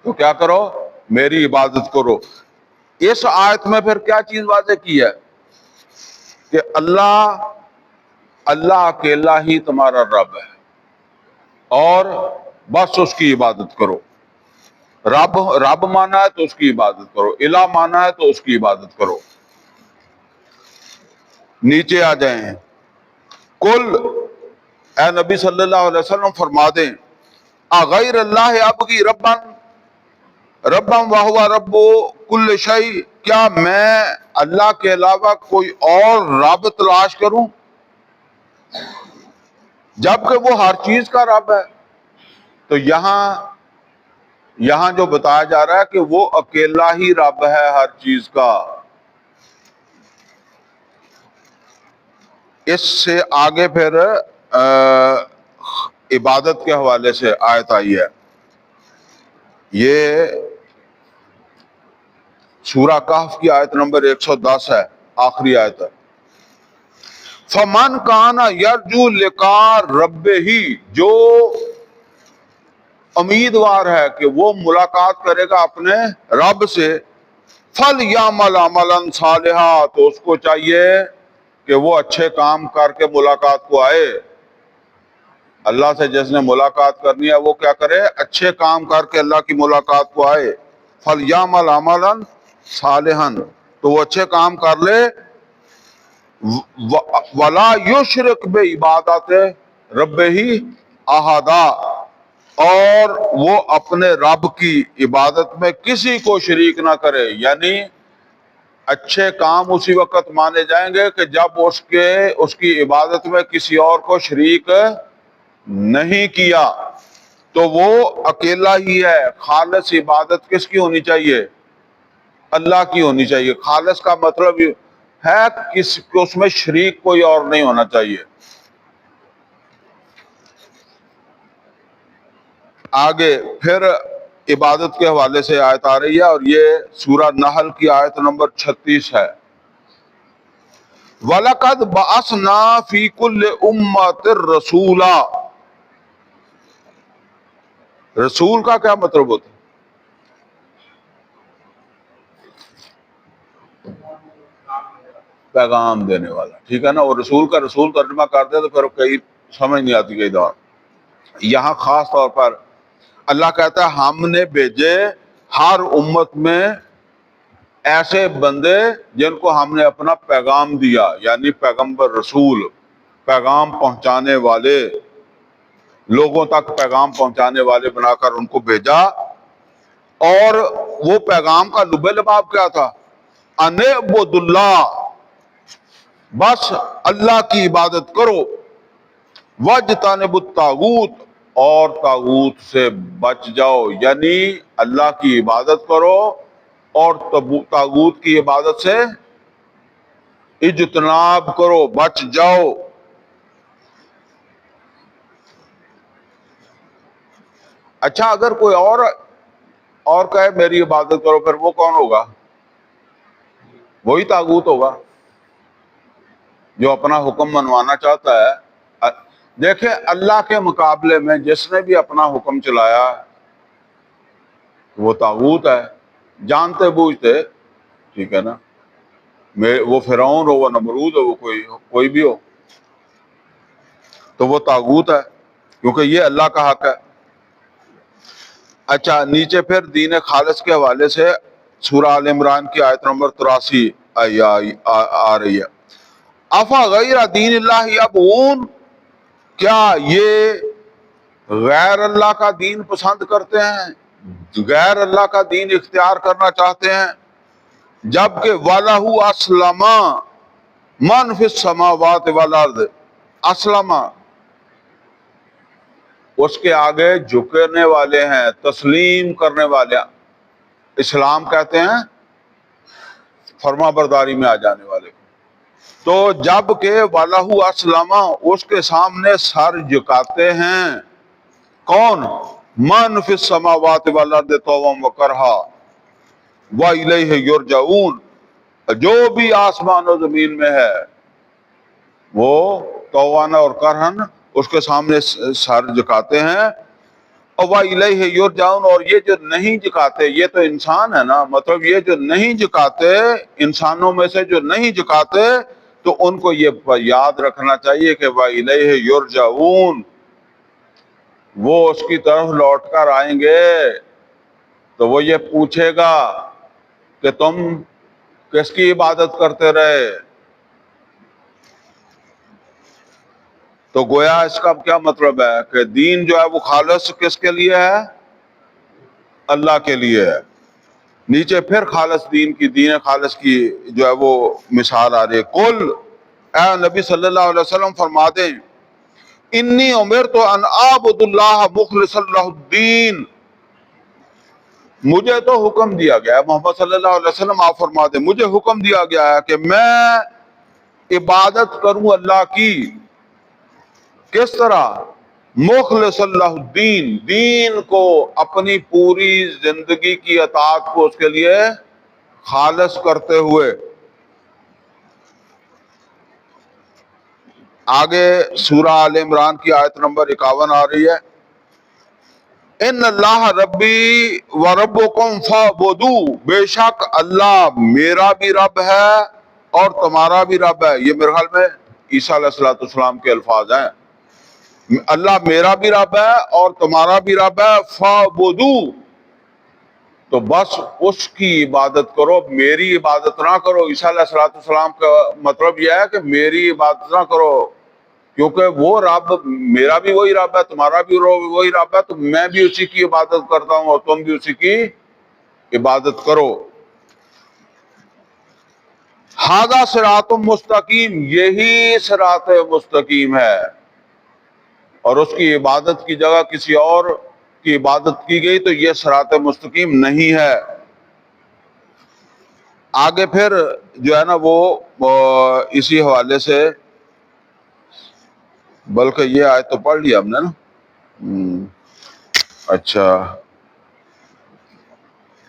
تو کیا کرو؟ میری عبادت کرو. اس آیت میں پھر کیا چیز واضح کی ہے کہ اللہ اکیلا ہی تمہارا رب ہے اور بس اس کی عبادت کرو. رب مانا ہے تو اس کی عبادت کرو، الہ مانا ہے تو اس کی عبادت کرو. نیچے آ جائیں. کل، اے نبی صلی اللہ علیہ وسلم فرما دیں، اغیر اللہ ابغی ربا وہو رب کل شیء، کیا میں اللہ کے علاوہ کوئی اور رب تلاش کروں جبکہ وہ ہر چیز کا رب ہے؟ تو یہاں جو بتایا جا رہا ہے کہ وہ اکیلا ہی رب ہے ہر چیز کا. اس سے آگے پھر عبادت کے حوالے سے آیت آئی ہے. یہ سورہ کہف کی آیت نمبر 110 ہے، آخری آیت ہے. فمن کان یرجو لقاء ربہ، جو امیدوار ہے کہ وہ ملاقات کرے گا اپنے رب سے، فلیعمل عملا صالحا، تو اس کو چاہیے کہ وہ اچھے کام کر کے ملاقات کو آئے. اللہ سے جس نے ملاقات کرنی ہے وہ کیا کرے؟ اچھے کام کر کے اللہ کی ملاقات کو آئے. فلیعمل عملا صالحا، تو وہ اچھے کام کر لے. ولا یشرک بعبادت ربہ احدا، اور وہ اپنے رب کی عبادت میں کسی کو شریک نہ کرے. یعنی اچھے کام اسی وقت مانے جائیں گے کہ جب اس کی عبادت میں کسی اور کو شریک نہیں کیا، تو وہ اکیلا ہی ہے. خالص عبادت کس کی ہونی چاہیے؟ اللہ کی ہونی چاہیے. خالص کا مطلب یہ ہے کہ اس میں شریک کوئی اور نہیں ہونا چاہیے. آگے پھر عبادت کے حوالے سے آیت آ رہی ہے اور یہ سورہ نحل کی آیت نمبر 36 ہے. وَلَقَدْ بَعَثْنَا فِي كُلِّ أُمَّةٍ رَسُولًا. رسول کا کیا مطلب ہوتا ہے؟ پیغام دینے والا. ٹھیک ہے نا. اور رسول کا رسول ترجمہ کرتے تو پھر کئی سمجھ نہیں آتی کئی دفعہ. یہاں خاص طور پر اللہ کہتا ہے ہم نے بھیجے ہر امت میں ایسے بندے جن کو ہم نے اپنا پیغام دیا، یعنی پیغمبر، رسول، پیغام پہنچانے والے، لوگوں تک پیغام پہنچانے والے بنا کر ان کو بھیجا. اور وہ پیغام کا لب لباب کیا تھا؟ ان اعبدوا اللہ، بس اللہ کی عبادت کرو. واجتنبوا الطاغوت، اور طاغوت سے بچ جاؤ. یعنی اللہ کی عبادت کرو اور طاغوت کی عبادت سے اجتناب کرو، بچ جاؤ. اچھا اگر کوئی اور کہے میری عبادت کرو، پھر وہ کون ہوگا؟ وہی طاغوت ہوگا جو اپنا حکم منوانا چاہتا ہے. دیکھیں اللہ کے مقابلے میں جس نے بھی اپنا حکم چلایا وہ طاغوت ہے، جانتے بوجھتے. ٹھیک ہے نا. وہ فرعون ہو، وہ نمرود ہو، وہ کوئی بھی ہو، تو وہ طاغوت ہے کیونکہ یہ اللہ کا حق ہے. اچھا نیچے پھر دین خالص کے حوالے سے سورہ آل عمران کی آیت نمبر 83 آ رہی ہے. افا غیر دین اللہ یبغون، کیا یہ غیر اللہ کا دین پسند کرتے ہیں، غیر اللہ کا دین اختیار کرنا چاہتے ہیں، جبکہ وَلَهُ أَسْلَمَ مَنْ فِي السَّمَاوَاتِ وَالْأَرْضِ. اسلم، اس کے آگے جھکنے والے ہیں، تسلیم کرنے والے. اسلام کہتے ہیں فرما برداری میں آ جانے والے کو. تو جب کہ وَلَهُ أَسْلَمَ، اس کے سامنے سر جھکاتے ہیں کون؟ مَنْ فِي السَّمَاوَاتِ وَالْأَرْضِ طَوْعًا وَكَرْهًا وَإِلَيْهِ يُرْجَعُونَ. جو بھی آسمان و زمین میں ہے وہ طوعاً اور کرہن اس کے سامنے سر جھکاتے ہیں. اور وَإِلَيْهِ يُرْجَعُونَ، اور یہ جو نہیں جھکاتے، یہ تو انسان ہے نا، مطلب یہ جو نہیں جھکاتے، انسانوں میں سے جو نہیں جھکاتے، تو ان کو یہ یاد رکھنا چاہیے کہ وَإِلَيْهِ يُرْجَعُونَ، وہ اس کی طرف لوٹ کر آئیں گے. تو وہ یہ پوچھے گا کہ تم کس کی عبادت کرتے رہے. تو گویا اس کا کیا مطلب ہے کہ دین جو ہے وہ خالص کس کے لیے ہے؟ اللہ کے لیے ہے. نیچے پھر خالص دین خالص کی جو ہے وہ مثال آ رہی ہے. قل، اے نبی صلی اللہ علیہ وسلم فرما دیں، انی امرت ان اعبد اللہ مخلصا لہ الدین، مجھے تو حکم دیا گیا ہے، محمد صلی اللہ علیہ وسلم آپ فرما دیں مجھے حکم دیا گیا ہے کہ میں عبادت کروں اللہ کی. کس طرح؟ مخلص اللہ الدین، دین کو، اپنی پوری زندگی کی اطاعت کو اس کے لیے خالص کرتے ہوئے. آگے سورہ آل عمران کی آیت نمبر 51 آ رہی ہے. ان اللہ ربی و ربکم فاعبدوہ، بے شک اللہ میرا بھی رب ہے اور تمہارا بھی رب ہے. یہ میرے خیال میں عیسیٰ علیہ السلام کے الفاظ ہیں. اللہ میرا بھی رب ہے اور تمہارا بھی رب ہے. فاعبدوہ، تو بس اس کی عبادت کرو، میری عبادت نہ کرو. عیسیٰ علیہ السلام کا مطلب یہ ہے کہ میری عبادت نہ کرو، کیونکہ وہ رب میرا بھی وہی رب ہے، تمہارا بھی وہی رب ہے، تو میں بھی اسی کی عبادت کرتا ہوں اور تم بھی اسی کی عبادت کرو. ھذا صراط مستقیم، یہی صراط مستقیم ہے. اور اس کی عبادت کی جگہ کسی اور کی عبادت کی گئی تو یہ صراط مستقیم نہیں ہے. آگے پھر جو ہے نا وہ اسی حوالے سے، بلکہ یہ آیت تو پڑھ لیا ہم نے نا۔ اچھا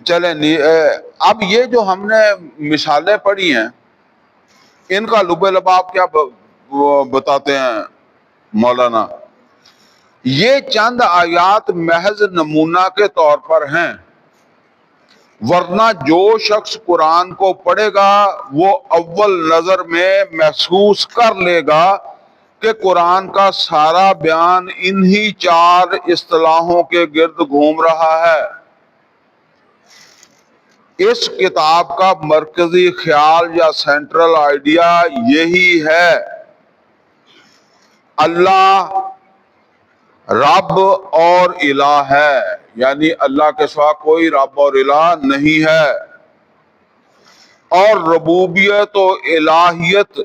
چلیں، اب یہ جو ہم نے مثالیں پڑھی ہیں ان کا لب لباب کیا بتاتے ہیں مولانا؟ یہ چند آیات محض نمونہ کے طور پر ہیں، ورنہ جو شخص قرآن کو پڑھے گا وہ اول نظر میں محسوس کر لے گا کہ قرآن کا سارا بیان انہی 4 اصطلاحوں کے گرد گھوم رہا ہے۔ اس کتاب کا مرکزی خیال یا سینٹرل آئیڈیا یہی ہے: اللہ رب اور الہ ہے، یعنی اللہ کے سوا کوئی رب اور الہ نہیں ہے، اور ربوبیت و الہیت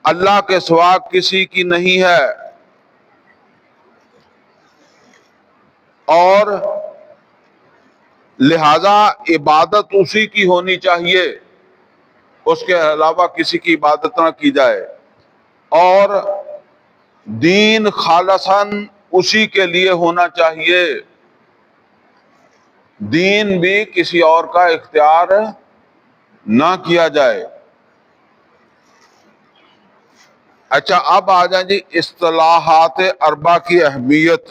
اللہ کے سوا کسی کی نہیں ہے، اور لہذا عبادت اسی کی ہونی چاہیے، اس کے علاوہ کسی کی عبادت نہ کی جائے، اور دین خالصاً اسی کے لیے ہونا چاہیے، دین بھی کسی اور کا اختیار نہ کیا جائے۔ اچھا اب آ جائیں جی اصطلاحات اربع کی اہمیت۔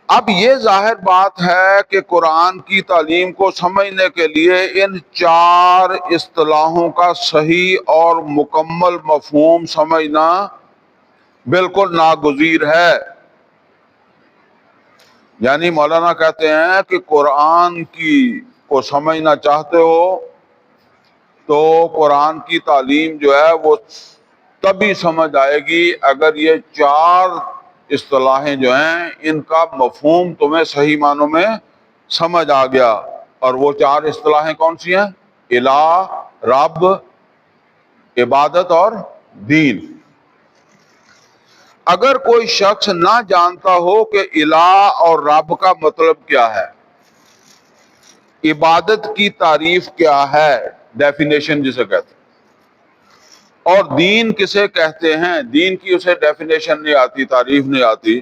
اب یہ ظاہر بات ہے کہ قرآن کی تعلیم کو سمجھنے کے لیے ان 4 اصطلاحوں کا صحیح اور مکمل مفہوم سمجھنا بالکل ناگزیر ہے۔ یعنی مولانا کہتے ہیں کہ قرآن کو سمجھنا چاہتے ہو تو قرآن کی تعلیم جو ہے وہ تبھی سمجھ آئے گی اگر یہ 4 اصطلاحیں جو ہیں ان کا مفہوم تمہیں صحیح معنوں میں سمجھ آ گیا۔ اور وہ 4 اصطلاحیں کون سی ہیں؟ الہ، رب، عبادت اور دین۔ اگر کوئی شخص نہ جانتا ہو کہ الہ اور رب کا مطلب کیا ہے، عبادت کی تعریف کیا ہے، ڈیفینیشن جسے کہتے ہیں، اور دین کسے کہتے ہیں، دین کی اسے ڈیفینیشن نہیں آتی، تعریف نہیں آتی،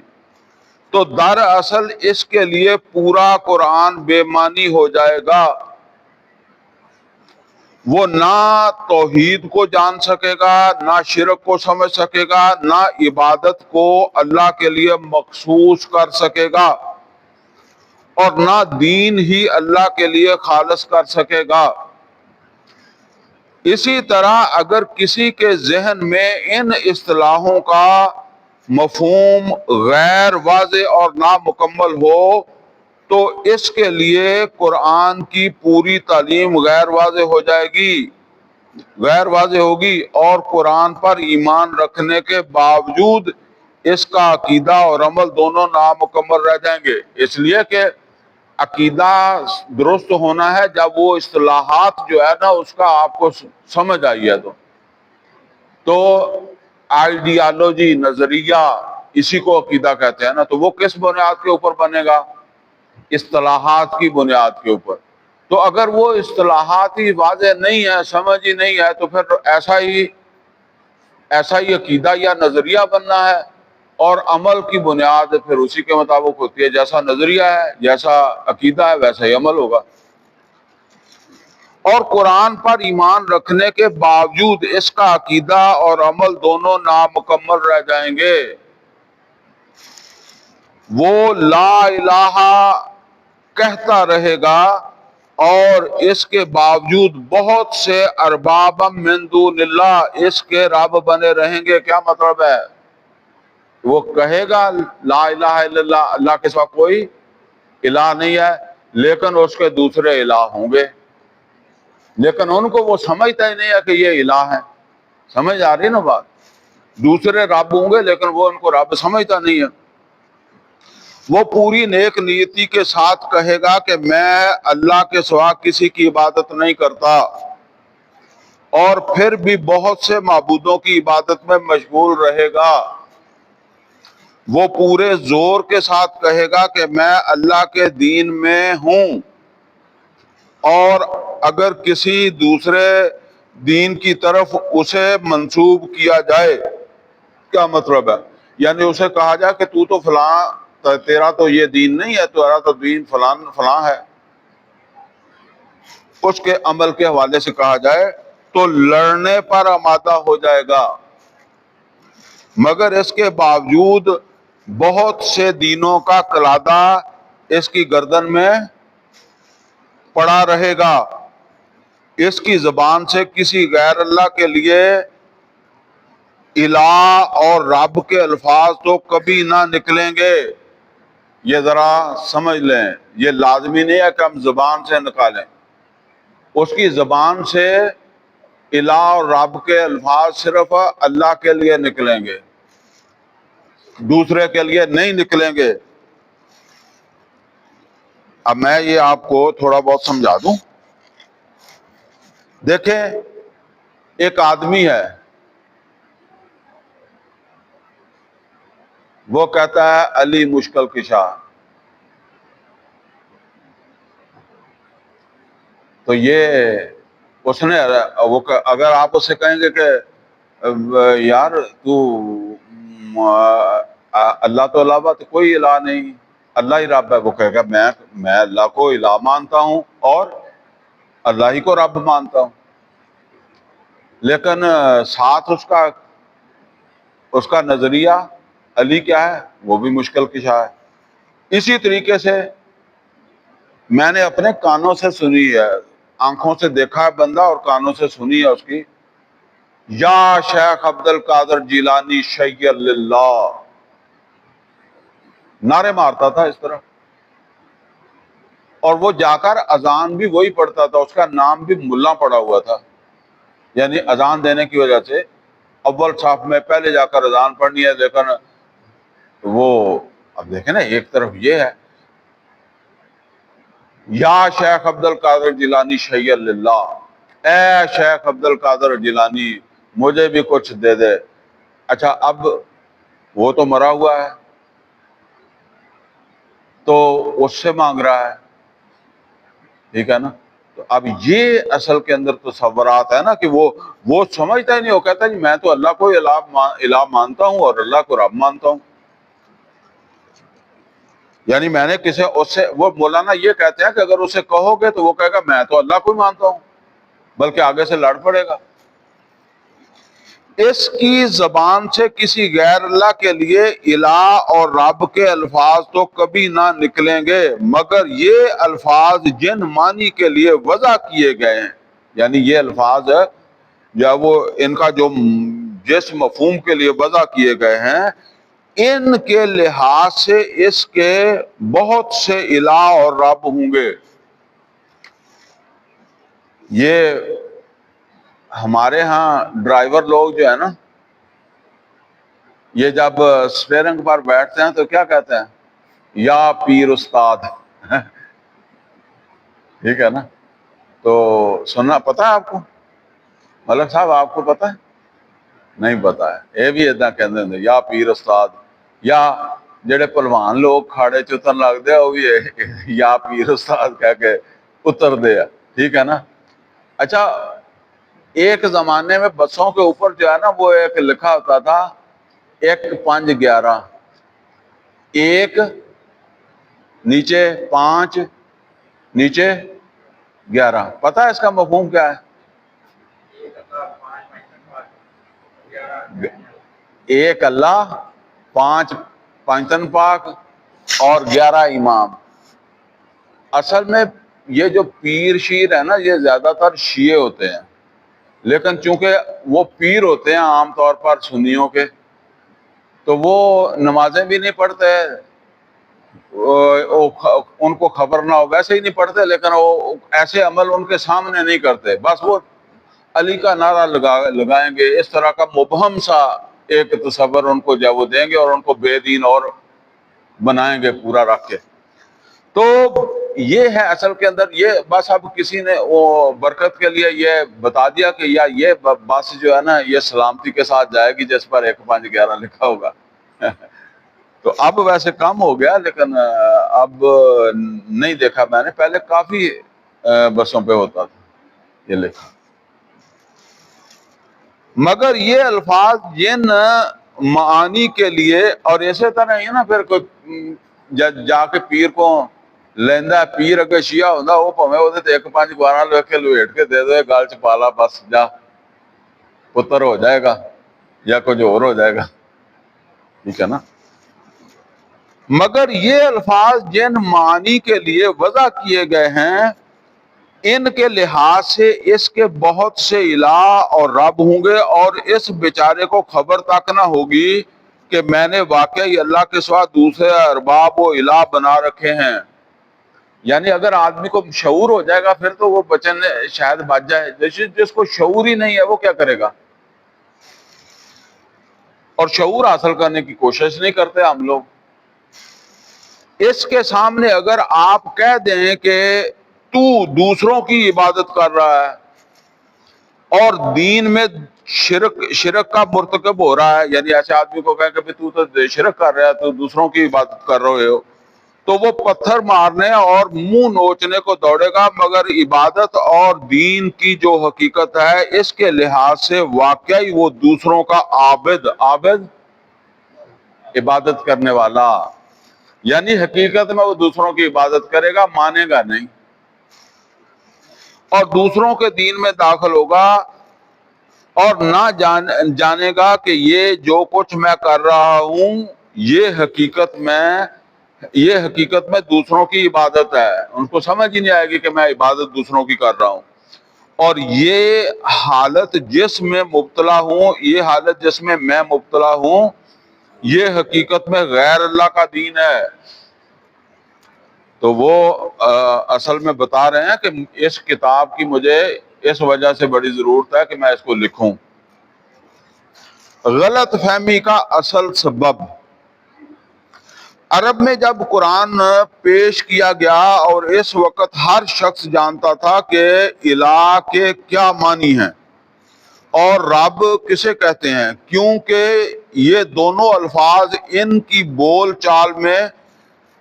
تو دراصل اس کے لیے پورا قرآن بے معنی ہو جائے گا۔ وہ نہ توحید کو جان سکے گا، نہ شرک کو سمجھ سکے گا، نہ عبادت کو اللہ کے لیے مخصوص کر سکے گا، اور نہ دین ہی اللہ کے لیے خالص کر سکے گا۔ اسی طرح اگر کسی کے ذہن میں ان اصطلاحوں کا مفہوم غیر واضح اور نامکمل ہو تو اس کے لیے قرآن کی پوری تعلیم غیر واضح ہو جائے گی، غیر واضح ہوگی، اور قرآن پر ایمان رکھنے کے باوجود اس کا عقیدہ اور عمل دونوں نامکمل رہ جائیں گے۔ اس لیے کہ عقیدہ درست ہونا ہے جب وہ اصطلاحات جو ہے نا اس کا آپ کو سمجھ آئی ہے تو آئیڈیالوجی، نظریہ، اسی کو عقیدہ کہتے ہیں نا، تو وہ کس بنیاد کے اوپر بنے گا؟ اصطلاحات کی بنیاد کے اوپر۔ تو اگر وہ اصطلاحات ہی واضح نہیں ہے، سمجھ ہی نہیں ہے، تو پھر ایسا ہی عقیدہ یا نظریہ بننا ہے، اور عمل کی بنیاد پھر اسی کے مطابق ہوتی ہے، جیسا نظریہ ہے، جیسا عقیدہ ہے، ویسا ہی عمل ہوگا۔ اور قرآن پر ایمان رکھنے کے باوجود اس کا عقیدہ اور عمل دونوں نامکمل رہ جائیں گے۔ وہ لا الہ کہتا رہے گا اور اس کے باوجود بہت سے ارباب من دون اللہ اس کے رب بنے رہیں گے۔ کیا مطلب ہے؟ وہ کہے گا لا الہ الا اللہ، اللہ کے سوا کوئی الہ نہیں ہے، لیکن اس کے دوسرے الہ ہوں گے، لیکن ان کو وہ سمجھتا ہی نہیں ہے کہ یہ الہ ہے۔ سمجھ آ رہی ہے نا بات؟ دوسرے رب ہوں گے لیکن وہ ان کو رب سمجھتا نہیں ہے۔ وہ پوری نیک نیتی کے ساتھ کہے گا کہ میں اللہ کے سوا کسی کی عبادت نہیں کرتا، اور پھر بھی بہت سے معبودوں کی عبادت میں مشغول رہے گا۔ وہ پورے زور کے ساتھ کہے گا کہ میں اللہ کے دین میں ہوں، اور اگر کسی دوسرے دین کی طرف اسے منسوب کیا جائے، کیا مطلب ہے؟ یعنی اسے کہا جائے کہ تو فلاں، تیرا تو یہ دین نہیں ہے، تیرا تو دین فلاں فلاں ہے، اس کے عمل کے حوالے سے کہا جائے تو لڑنے پر آمادہ ہو جائے گا، مگر اس کے باوجود بہت سے دینوں کا قلادہ اس کی گردن میں پڑا رہے گا، اس کی زبان سے کسی غیر اللہ کے لیے الہ اور رب کے الفاظ تو کبھی نہ نکلیں گے۔ یہ ذرا سمجھ لیں، یہ لازمی نہیں ہے کہ ہم زبان سے نکالیں، اس کی زبان سے الہ اور رب کے الفاظ صرف اللہ کے لیے نکلیں گے، دوسرے کے لیے نہیں نکلیں گے۔ اب میں یہ آپ کو تھوڑا بہت سمجھا دوں۔ دیکھیں، ایک آدمی ہے، وہ کہتا ہے علی مشکل کشا، تو یہ اس نے اگر آپ اس سے کہیں گے کہ یار تو اللہ تو علاوہ تو کوئی الہ نہیں، اللہ ہی رب ہے، وہ کہے گا میں اللہ کو الہ مانتا ہوں اور اللہ ہی کو رب مانتا ہوں، لیکن ساتھ اس کا نظریہ علی کیا ہے؟ وہ بھی مشکل کشا ہے۔ اسی طریقے سے میں نے اپنے کانوں سے سنی ہے، آنکھوں سے دیکھا ہے بندہ اور کانوں سے سنی ہے اس کی، یا شیخ عبد القادر جیلانی شیع للہ، نعرے مارتا تھا اس طرح، اور وہ جا کر اذان بھی وہی پڑھتا تھا، اس کا نام بھی ملا پڑا ہوا تھا، یعنی اذان دینے کی وجہ سے اول صف میں پہلے جا کر اذان پڑھنی ہے، لیکن وہ اب دیکھیں نا، ایک طرف یہ ہے یا شیخ عبد القادر جیلانی شیع للہ، اے شیخ عبد القادر جیلانی مجھے بھی کچھ دے دے۔ اچھا، اب وہ تو مرا ہوا ہے تو اس سے مانگ رہا ہے، ٹھیک ہے نا؟ تو اب یہ اصل کے اندر تصورات ہے نا کہ وہ سمجھتا ہی نہیں، وہ کہتا ہے جی میں تو اللہ کو الہ مانتا ہوں اور اللہ کو رب مانتا ہوں، یعنی میں نے اس سے وہ مولانا یہ کہتے ہیں کہ اگر اسے کہو گے تو وہ کہے گا میں تو اللہ کو ہی مانتا ہوں، بلکہ آگے سے لڑ پڑے گا۔ اس کی زبان سے کسی غیر اللہ کے لیے الہ اور رب کے الفاظ تو کبھی نہ نکلیں گے، مگر یہ الفاظ جن معنی کے لیے وضع کیے گئے ہیں، یعنی یہ الفاظ یا وہ ان کا جو جس مفہوم کے لیے وضع کیے گئے ہیں، ان کے لحاظ سے اس کے بہت سے الہ اور رب ہوں گے۔ یہ ہمارے ہاں ڈرائیور لوگ جو ہے نا، یہ جب اسٹیئرنگ پر بیٹھتے ہیں تو کیا کہتے ہیں؟ یا پیر استاد، ٹھیک ہے نا؟ تو سننا پتا ہے آپ کو؟ ملک صاحب آپ کو پتا ہے؟ نہیں پتا ہے، یہ بھی ادھا کہتے ہیں یا پیر استاد، یا جڑے پلوان لوگ کھاڑے چتن لگتے ہیں وہ بھی یا پیر استاد کہہ کے اتر دے، ٹھیک ہے نا؟ اچھا، ایک زمانے میں بسوں کے اوپر جو ہے نا وہ ایک لکھا ہوتا تھا 1-5-11، ایک نیچے 5 نیچے 11، پتہ ہے اس کا مفہوم کیا ہے؟ ایک اللہ، 5 پنجتن پاک اور 11 امام۔ اصل میں یہ جو پیر شیر ہے نا، یہ زیادہ تر شیعہ ہوتے ہیں، لیکن چونکہ وہ پیر ہوتے ہیں عام طور پر سنیوں کے، تو وہ نمازیں بھی نہیں پڑھتے، ان کو خبر نہ ہو ویسے ہی نہیں پڑھتے، لیکن وہ ایسے عمل ان کے سامنے نہیں کرتے، بس وہ علی کا نعرہ لگائیں گے، اس طرح کا مبہم سا ایک تصور ان کو جب وہ دیں گے اور ان کو بے دین اور بنائیں گے پورا رکھ کے۔ تو یہ ہے اصل کے اندر، یہ بس اب کسی نے وہ برکت کے لیے یہ بتا دیا کہ یا یہ بس جو ہے نا یہ سلامتی کے ساتھ جائے گی جس پر 1-5-11 لکھا ہوگا۔ تو اب ویسے کم ہو گیا، لیکن اب نہیں دیکھا میں نے، پہلے کافی بسوں پہ ہوتا تھا یہ لکھا۔ مگر یہ الفاظ جن معانی کے لیے، اور ایسے تو نہیں ہے نا پھر کوئی جا کے پیر کو لینا، پیر اگر شیعہ ہوتا وہ پویں وہ ایک 5-12 لکھ کے لویٹ کے دے دو گال چ پالا، بس جا پتر ہو جائے گا یا کچھ اور ہو جائے گا، ٹھیک ہے نا۔ مگر یہ الفاظ جن معانی کے لیے وضع کیے گئے ہیں، ان کے لحاظ سے اس کے بہت سے الہ اور رب ہوں گے، اور اس بیچارے کو خبر تک نہ ہوگی کہ میں نے واقعی اللہ کے سوا دوسرے ارباب و الہ بنا رکھے ہیں۔ یعنی اگر آدمی کو شعور ہو جائے گا پھر تو وہ بچن شاید بچ جائے، جس کو شعور ہی نہیں ہے وہ کیا کرے گا؟ اور شعور حاصل کرنے کی کوشش نہیں کرتے ہم لوگ۔ اس کے سامنے اگر آپ کہہ دیں کہ تو دوسروں کی عبادت کر رہا ہے اور دین میں شرک کا مرتکب ہو رہا ہے، یعنی ایسے آدمی کو کہیں کہ تو شرک کر رہا ہے، تو دوسروں کی عبادت کر رہے ہو، تو وہ پتھر مارنے اور منہ نوچنے کو دوڑے گا۔ مگر عبادت اور دین کی جو حقیقت ہے اس کے لحاظ سے واقعی وہ دوسروں کا عابد عبادت کرنے والا، یعنی حقیقت میں وہ دوسروں کی عبادت کرے گا، مانے گا نہیں، اور دوسروں کے دین میں داخل ہوگا اور نہ جانے گا کہ یہ جو کچھ میں کر رہا ہوں یہ حقیقت میں دوسروں کی عبادت ہے۔ ان کو سمجھ ہی نہیں آئے گی کہ میں عبادت دوسروں کی کر رہا ہوں، اور یہ حالت جس میں مبتلا ہوں، یہ حالت جس میں میں مبتلا ہوں، یہ حقیقت میں غیر اللہ کا دین ہے۔ تو وہ اصل میں بتا رہے ہیں کہ اس کتاب کی مجھے اس وجہ سے بڑی ضرورت ہے کہ میں اس کو لکھوں۔ غلط فہمی کا اصل سبب، عرب میں جب قرآن پیش کیا گیا اور اس وقت ہر شخص جانتا تھا کہ الہ کے کیا معنی ہیں اور رب کسے کہتے ہیں، کیونکہ یہ دونوں الفاظ ان کی بول چال میں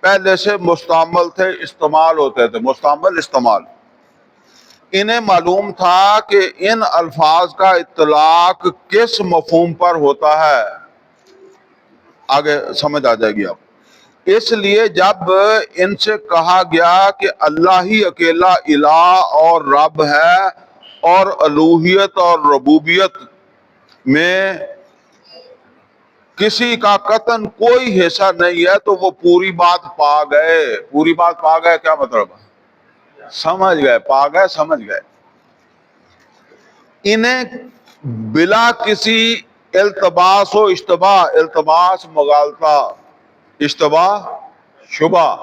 پہلے سے مستعمل تھے، استعمال ہوتے تھے، مستعمل استعمال۔ انہیں معلوم تھا کہ ان الفاظ کا اطلاق کس مفہوم پر ہوتا ہے، آگے سمجھ آ جائے گی آپ۔ اس لیے جب ان سے کہا گیا کہ اللہ ہی اکیلا الہ اور رب ہے اور الوہیت اور ربوبیت میں کسی کا قطعاً کوئی حصہ نہیں ہے، تو وہ پوری بات پا گئے۔ پوری بات پا گئے کیا مطلب ہے؟ سمجھ گئے، پا گئے، سمجھ گئے۔ انہیں بلا کسی التباس و اشتباہ، التباس مغالطہ، اشتباہ شبہ،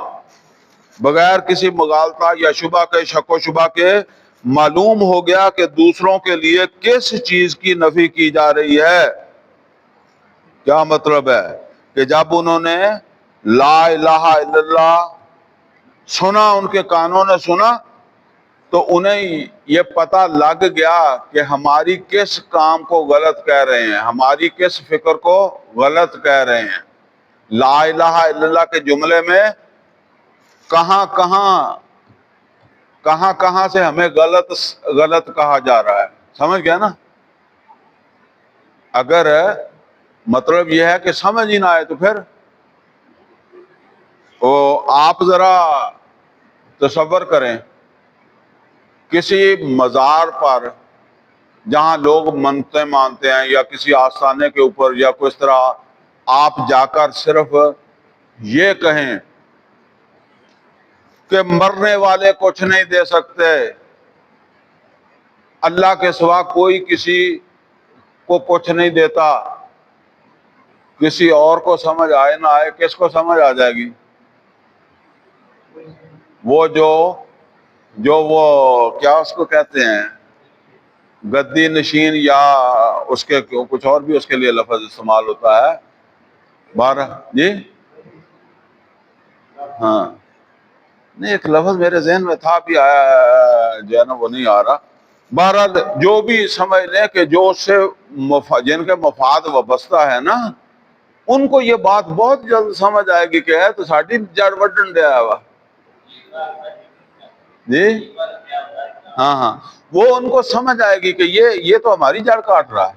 بغیر کسی مغالطہ یا شبہ کے، شک و شبہ کے معلوم ہو گیا کہ دوسروں کے لیے کس چیز کی نفی کی جا رہی ہے۔ کیا مطلب ہے کہ جب انہوں نے لا الہ الا اللہ سنا، ان کے کانوں نے سنا، تو انہیں یہ پتہ لگ گیا کہ ہماری کس کام کو غلط کہہ رہے ہیں، ہماری کس فکر کو غلط کہہ رہے ہیں۔ لا الہ الا اللہ کے جملے میں کہاں سے ہمیں غلط کہا جا رہا ہے، سمجھ گیا نا؟ اگر مطلب یہ ہے کہ سمجھ ہی نہ آئے تو پھر آپ ذرا تصور کریں، کسی مزار پر جہاں لوگ منتیں مانتے ہیں یا کسی آستانے کے اوپر یا کس طرح آپ جا کر صرف یہ کہیں کہ مرنے والے کچھ نہیں دے سکتے، اللہ کے سوا کوئی کسی کو کچھ نہیں دیتا، کسی اور کو سمجھ آئے نہ آئے، کس کو سمجھ آ جائے گی؟ وہ جو وہ کیا اس کو کہتے ہیں، گدی نشین، یا اس کے کچھ اور بھی اس کے لیے لفظ استعمال ہوتا ہے، بارہ جی ہاں، نہیں ایک لفظ میرے ذہن میں تھا بھی آیا جو ہے نا وہ نہیں آ رہا۔ بہرحال جو بھی سمجھ لیں کہ جو اس سے جن کے مفاد وابستہ ہے نا، ان کو یہ بات بہت جلد سمجھ آئے گی کہ ہے تو ساڑی جڑ وڈن دیا ہوا جی ہاں وہ ان کو سمجھ آئے گی کہ یہ تو ہماری جڑ کاٹ رہا ہے.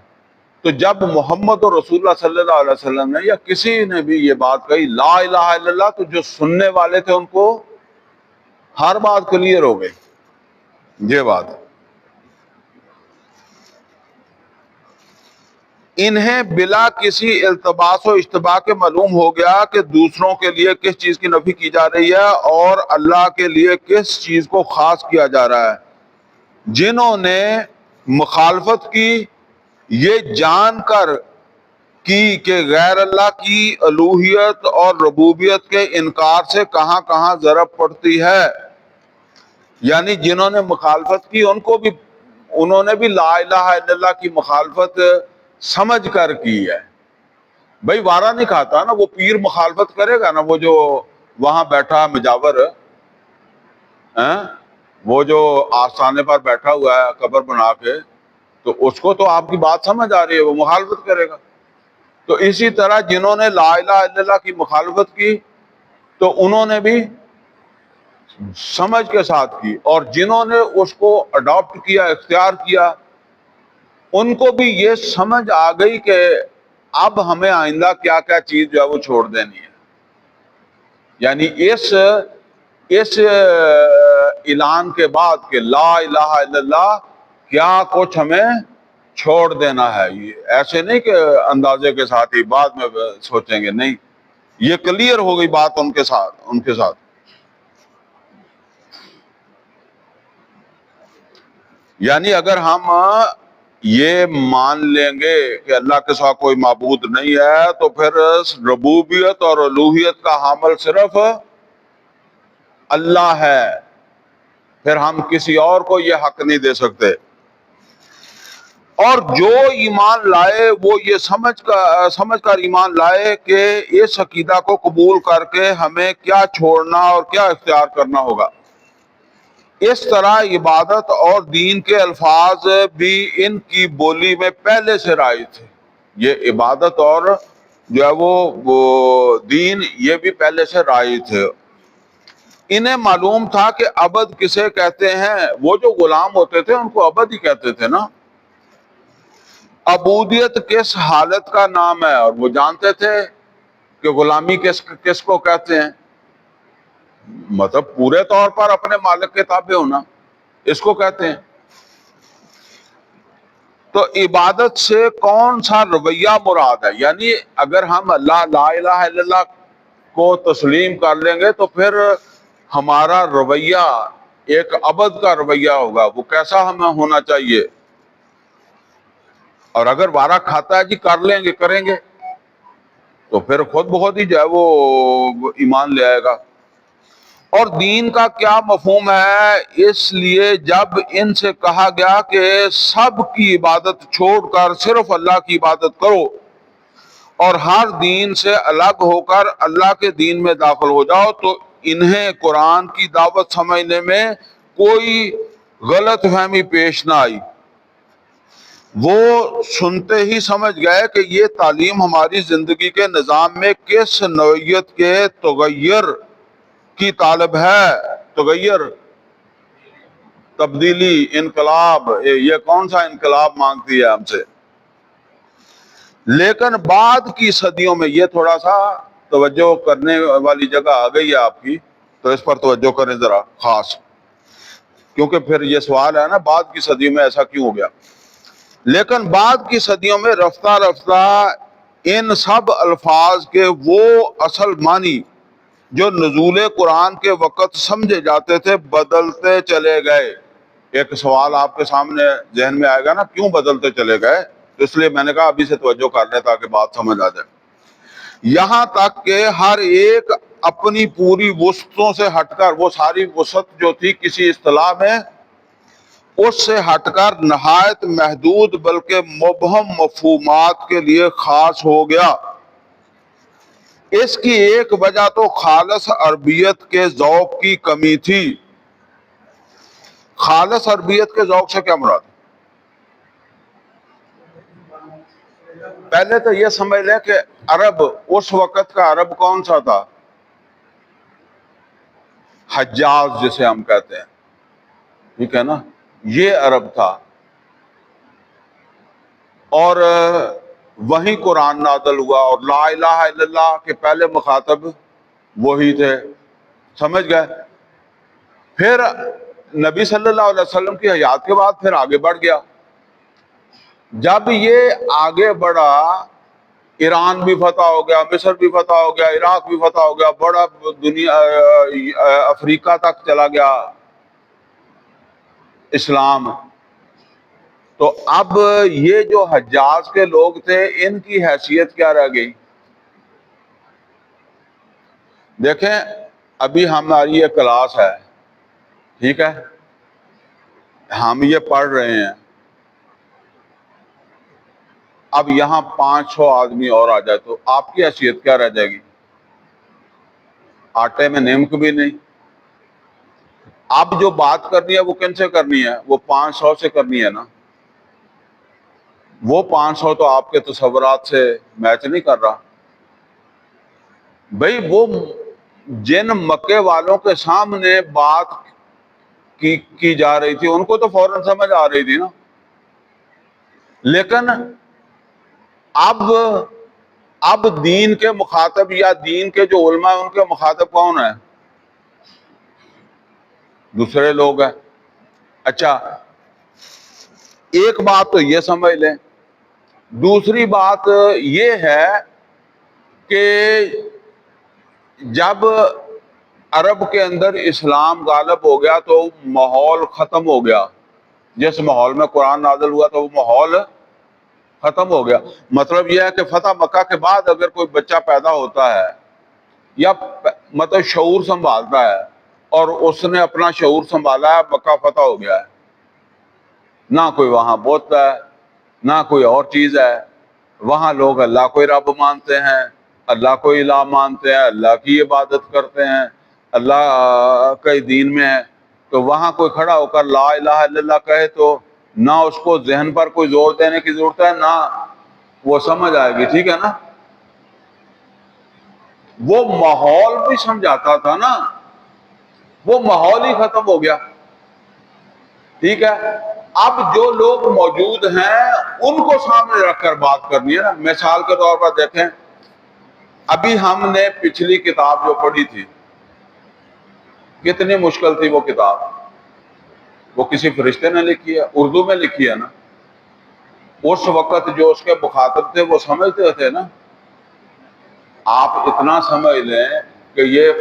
تو جب محمد رسول اللہ صلی اللہ علیہ وسلم نے یا کسی نے بھی یہ بات کہی لا الہ الا اللہ، تو جو سننے والے تھے ان کو ہر بات کلیئر ہو گئی. یہ بات انہیں بلا کسی التباس و اشتباہ کے معلوم ہو گیا کہ دوسروں کے لیے کس چیز کی نفی کی جا رہی ہے اور اللہ کے لیے کس چیز کو خاص کیا جا رہا ہے. جنہوں نے مخالفت کی یہ جان کر کی کہ غیر اللہ کی الوہیت اور ربوبیت کے انکار سے کہاں کہاں ضرب پڑتی ہے. یعنی جنہوں نے مخالفت کی انہوں نے بھی لا الہ الا اللہ کی مخالفت سمجھ کر کی ہے. بھائی وارہ نہیں کھاتا نا وہ پیر مخالفت کرے گا نا، وہ جو وہاں بیٹھا مجاور وہ جو آستانے پر بیٹھا ہوا ہے قبر بنا کے، تو اس کو تو آپ کی بات سمجھ آ رہی ہے، وہ مخالفت کرے گا. تو اسی طرح جنہوں نے لا الہ الا اللہ کی مخالفت کی تو انہوں نے بھی سمجھ کے ساتھ کی، اور جنہوں نے اس کو اڈاپٹ کیا، اختیار کیا، ان کو بھی یہ سمجھ آ گئی کہ اب ہمیں آئندہ کیا کیا چیز جو ہے وہ چھوڑ دینی ہے. یعنی اس اعلان کے بعد کہ لا الہ الا اللہ کیا کچھ ہمیں چھوڑ دینا ہے. یہ ایسے نہیں کہ اندازے کے ساتھ ہی بعد میں سوچیں گے، نہیں، یہ کلیئر ہو گئی بات ان کے ساتھ. یعنی اگر ہم یہ مان لیں گے کہ اللہ کے سوا کوئی معبود نہیں ہے تو پھر ربوبیت اور الوہیت کا حامل صرف اللہ ہے، پھر ہم کسی اور کو یہ حق نہیں دے سکتے. اور جو ایمان لائے وہ یہ سمجھ کر ایمان لائے کہ اس عقیدہ کو قبول کر کے ہمیں کیا چھوڑنا اور کیا اختیار کرنا ہوگا. اس طرح عبادت اور دین کے الفاظ بھی ان کی بولی میں پہلے سے رائج تھے. یہ عبادت اور جو ہے وہ دین یہ بھی پہلے سے رائج تھے. انہیں معلوم تھا کہ عبد کسے کہتے ہیں. وہ جو غلام ہوتے تھے ان کو عبد ہی کہتے تھے نا. عبودیت کس حالت کا نام ہے، اور وہ جانتے تھے کہ غلامی کس کو کہتے ہیں. مطلب پورے طور پر اپنے مالک کے تابع ہونا، اس کو کہتے ہیں. تو عبادت سے کون سا رویہ مراد ہے؟ یعنی اگر ہم لا الہ الا اللہ کو تسلیم کر لیں گے تو پھر ہمارا رویہ ایک عبد کا رویہ ہوگا. وہ کیسا ہمیں ہونا چاہیے؟ اور اگر وارہ کھاتا ہے جی کر لیں گے کریں گے تو پھر خود بخود ہی جو ہے وہ ایمان لے آئے گا. اور دین کا کیا مفہوم ہے؟ اس لیے جب ان سے کہا گیا کہ سب کی عبادت چھوڑ کر صرف اللہ کی عبادت کرو اور ہر دین سے الگ ہو کر اللہ کے دین میں داخل ہو جاؤ، تو انہیں قرآن کی دعوت سمجھنے میں کوئی غلط فہمی پیش نہ آئی. وہ سنتے ہی سمجھ گئے کہ یہ تعلیم ہماری زندگی کے نظام میں کس نوعیت کے تغیر کی طالب ہے. تغیر، تبدیلی، انقلاب. یہ کون سا انقلاب مانگتی ہے ہم سے؟ لیکن بعد کی صدیوں میں، یہ تھوڑا سا توجہ کرنے والی جگہ آ گئی ہے آپ کی، تو اس پر توجہ کریں ذرا خاص، کیونکہ پھر یہ سوال ہے نا بعد کی صدیوں میں ایسا کیوں ہو گیا. لیکن بعد کی صدیوں میں رفتہ رفتہ ان سب الفاظ کے وہ اصل معنی جو نزول قرآن کے وقت سمجھے جاتے تھے بدلتے چلے گئے. ایک سوال آپ کے سامنے ذہن میں آئے گا نا، کیوں بدلتے چلے گئے؟ تو اس لیے میں نے کہا ابھی سے توجہ کر لیں تاکہ بات سمجھ آ جائے. یہاں تک کہ ہر ایک اپنی پوری وسعتوں سے ہٹ کر، وہ ساری وسعت جو تھی کسی اصطلاح میں، اس سے ہٹ کر نہایت محدود بلکہ مبہم مفہومات کے لیے خاص ہو گیا. اس کی ایک وجہ تو خالص عربیت کے ذوق کی کمی تھی. خالص عربیت کے ذوق سے کیا مراد؟ پہلے تو یہ سمجھ لیں کہ عرب اس وقت کا عرب کون سا تھا؟ حجاز جسے ہم کہتے ہیں، ٹھیک ہے نا، یہ عرب تھا، اور وہیں قرآن نازل ہوا، اور لا الہ الا اللہ کے پہلے مخاطب وہی تھے، سمجھ گئے؟ پھر نبی صلی اللہ علیہ وسلم کی حیات کے بعد پھر آگے بڑھ گیا۔ جب یہ آگے بڑھا، ایران بھی فتح ہو گیا، مصر بھی فتح ہو گیا، عراق بھی فتح ہو گیا، بڑا دنیا افریقہ تک چلا گیا اسلام۔ تو اب یہ جو حجاز کے لوگ تھے، ان کی حیثیت کیا رہ گئی؟ دیکھیں، ابھی ہماری یہ کلاس ہے، ٹھیک ہے، ہم یہ پڑھ رہے ہیں، اب یہاں 500 آدمی اور آ جائے تو آپ کی حیثیت کیا رہ جائے گی؟ آٹے میں نمک بھی نہیں۔ اب جو بات کرنی ہے وہ کن سے کرنی ہے؟ وہ 500 سے کرنی ہے نا۔ وہ 500 تو آپ کے تصورات سے میچ نہیں کر رہا بھئی۔ وہ جن مکے والوں کے سامنے بات کی جا رہی تھی، ان کو تو فوراً سمجھ آ رہی تھی نا، لیکن اب دین کے مخاطب یا دین کے جو علماء ہیں، ان کے مخاطب کون ہیں؟ دوسرے لوگ ہیں۔ اچھا، ایک بات تو یہ سمجھ لیں۔ دوسری بات یہ ہے کہ جب عرب کے اندر اسلام غالب ہو گیا تو ماحول ختم ہو گیا۔ جس ماحول میں قرآن نازل ہوا تو وہ ماحول ختم ہو گیا۔ مطلب یہ ہے کہ فتح مکہ کے بعد اگر کوئی بچہ پیدا ہوتا ہے یا مطلب شعور سنبھالتا ہے، اور اس نے اپنا شعور سنبھالا ہے، مکہ فتح ہو گیا ہے، نہ کوئی وہاں بوتتا ہے، نہ کوئی اور چیز ہے، وہاں لوگ اللہ کو رب مانتے ہیں، اللہ کو الہ مانتے ہیں، اللہ کی عبادت کرتے ہیں، اللہ کے دین میں ہے۔ تو وہاں کوئی کھڑا ہو کر لا الہ الا اللہ کہے تو نہ اس کو ذہن پر کوئی زور دینے کی ضرورت ہے، نہ وہ سمجھ آئے گی، ٹھیک ہے نا۔ وہ ماحول بھی سمجھاتا تھا نا، وہ ماحول ہی ختم ہو گیا، ٹھیک ہے۔ اب جو لوگ موجود ہیں ان کو سامنے رکھ کر بات کرنی ہے نا۔ مثال کے طور پر دیکھیں، ابھی ہم نے پچھلی کتاب جو پڑھی تھی، کتنی مشکل تھی وہ کتاب، وہ کسی فرشتے نے لکھی ہے، اردو میں لکھی ہے نا۔ اس وقت جو اس کے مخاطب تھے وہ سمجھتے تھے نا۔ آپ اتنا سمجھ لیں کہ یہ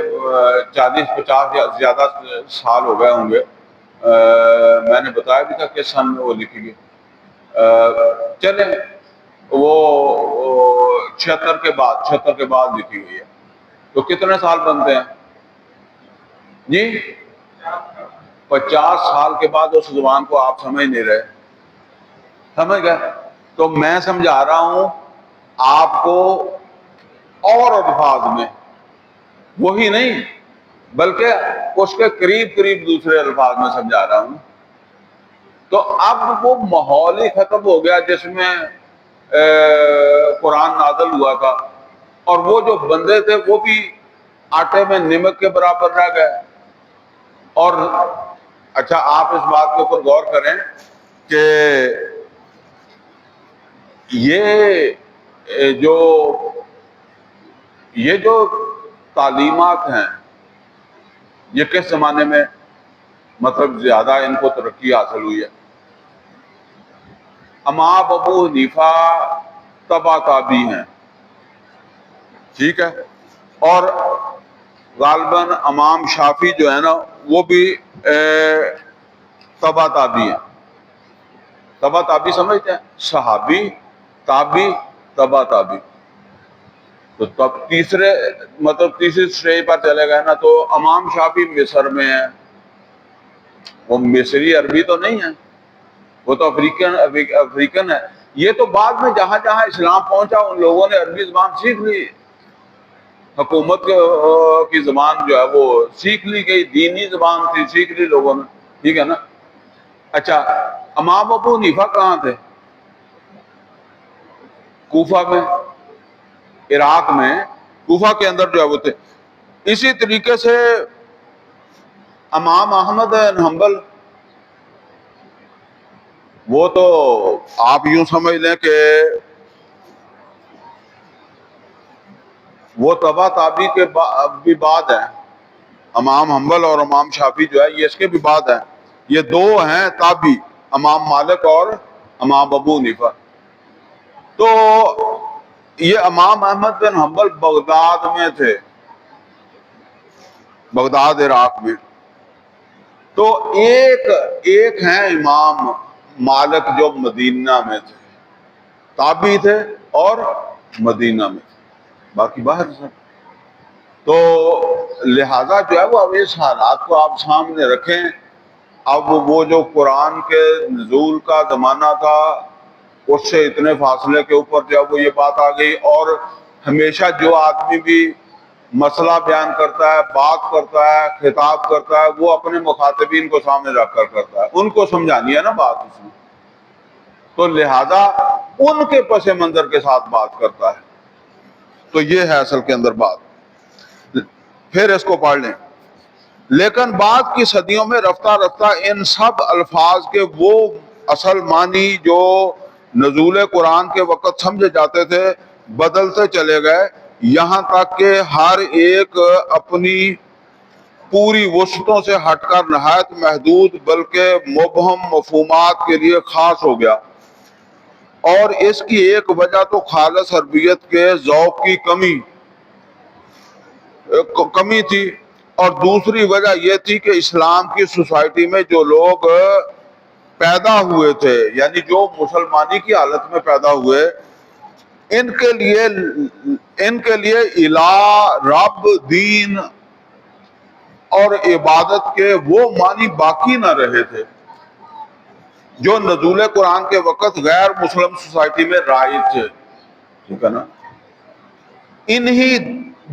40-50 یا زیادہ سال ہو گئے ہوں گے، میں نے بتایا بھی تھا کس سن میں وہ لکھی گئی، چلیں وہ 76 کے بعد لکھی گئی ہے، تو کتنے سال بنتے ہیں جی؟ 50 سال کے بعد اس زبان کو آپ سمجھ نہیں رہے، سمجھ گئے؟ تو میں سمجھا رہا ہوں آپ کو اور الفاظ میں، وہی نہیں بلکہ اس کے قریب قریب دوسرے الفاظ میں سمجھا رہا ہوں۔ تو اب وہ ماحول ہی ختم ہو گیا جس میں قرآن نازل ہوا تھا، اور وہ جو بندے تھے وہ بھی آٹے میں نمک کے برابر رہ گئے۔ اور اچھا، آپ اس بات کے اوپر غور کریں کہ یہ جو تعلیمات ہیں، یہ کس زمانے میں مطلب زیادہ ان کو ترقی حاصل ہوئی ہے؟ امام ابو حنیفہ تبع تابعی ہیں، ٹھیک ہے، اور غالباً امام شافعی جو ہے نا وہ بھی تبع تابعی ہیں۔ تبع تابعی سمجھتے ہیں؟ صحابی، تابعی، تبع تابعی۔ تو تب تیسری سٹیج پر چلے گئے نا، تو امام شافعی مصر میں ہیں، وہ مصری عربی تو نہیں ہے، وہ تو افریقن ہے۔ یہ تو بعد میں جہاں جہاں اسلام پہنچا ان لوگوں نے عربی زبان سیکھ لی، حکومت کی زبان جو ہے وہ سیکھ لی گئی، دینی زبان تھی، سیکھ لی لوگوں نے، ٹھیک ہے نا۔ اچھا، امام ابو حنیفہ کہاں تھے؟ کوفہ میں، عراق میں کوفہ کے اندر جو ہے وہ تھے۔ اسی طریقے سے امام احمد بن حنبل، وہ تو آپ یوں سمجھ لیں کہ وہ تبا تابی کے بھی بعد ہیں۔ امام حنبل اور امام شافعی جو ہے یہ اس کے بھی بعد ہیں، یہ دو ہیں تابی، امام مالک اور امام ابو حنیفہ۔ تو یہ امام احمد بن حنبل بغداد میں تھے، بغداد عراق میں۔ تو ایک ہیں امام مالک جو مدینہ میں تھے، تابعی تھے اور مدینہ میں تھے، باقی باہر سے۔ تو لہذا جو ہے وہ اب اس حالات کو آپ سامنے رکھیں۔ اب وہ جو قرآن کے نزول کا زمانہ تھا، اس سے اتنے فاصلے کے اوپر جو ہے وہ یہ بات آ گئی، اور ہمیشہ جو آدمی بھی مسئلہ بیان کرتا ہے، بات کرتا ہے، خطاب کرتا ہے، وہ اپنے مخاطبین کو سامنے رکھ کر کرتا ہے، ان کو سمجھانی ہے نا بات اس میں، تو لہذا ان کے پس منظر کے ساتھ بات کرتا ہے۔ تو یہ ہے اصل کے اندر بات۔ پھر اس کو پڑھ لیں۔ لیکن بعد کی صدیوں میں رفتہ رفتہ ان سب الفاظ کے وہ اصل معنی جو نزول قرآن کے وقت سمجھے جاتے تھے بدلتے چلے گئے، یہاں تک کہ ہر ایک اپنی پوری وسعتوں سے ہٹ کر نہایت محدود بلکہ مبہم مفہومات کے لیے خاص ہو گیا۔ اور اس کی ایک وجہ تو خالص عربیت کے ذوق کی کمی تھی، اور دوسری وجہ یہ تھی کہ اسلام کی سوسائٹی میں جو لوگ پیدا ہوئے تھے، یعنی جو مسلمانی کی حالت میں پیدا ہوئے، ان کے لیے الہ، رب، دین اور عبادت کے وہ معنی باقی نہ رہے تھے جو نزول قرآن کے وقت غیر مسلم سوسائٹی میں رائج تھے، ٹھیک ہے نا۔ انہی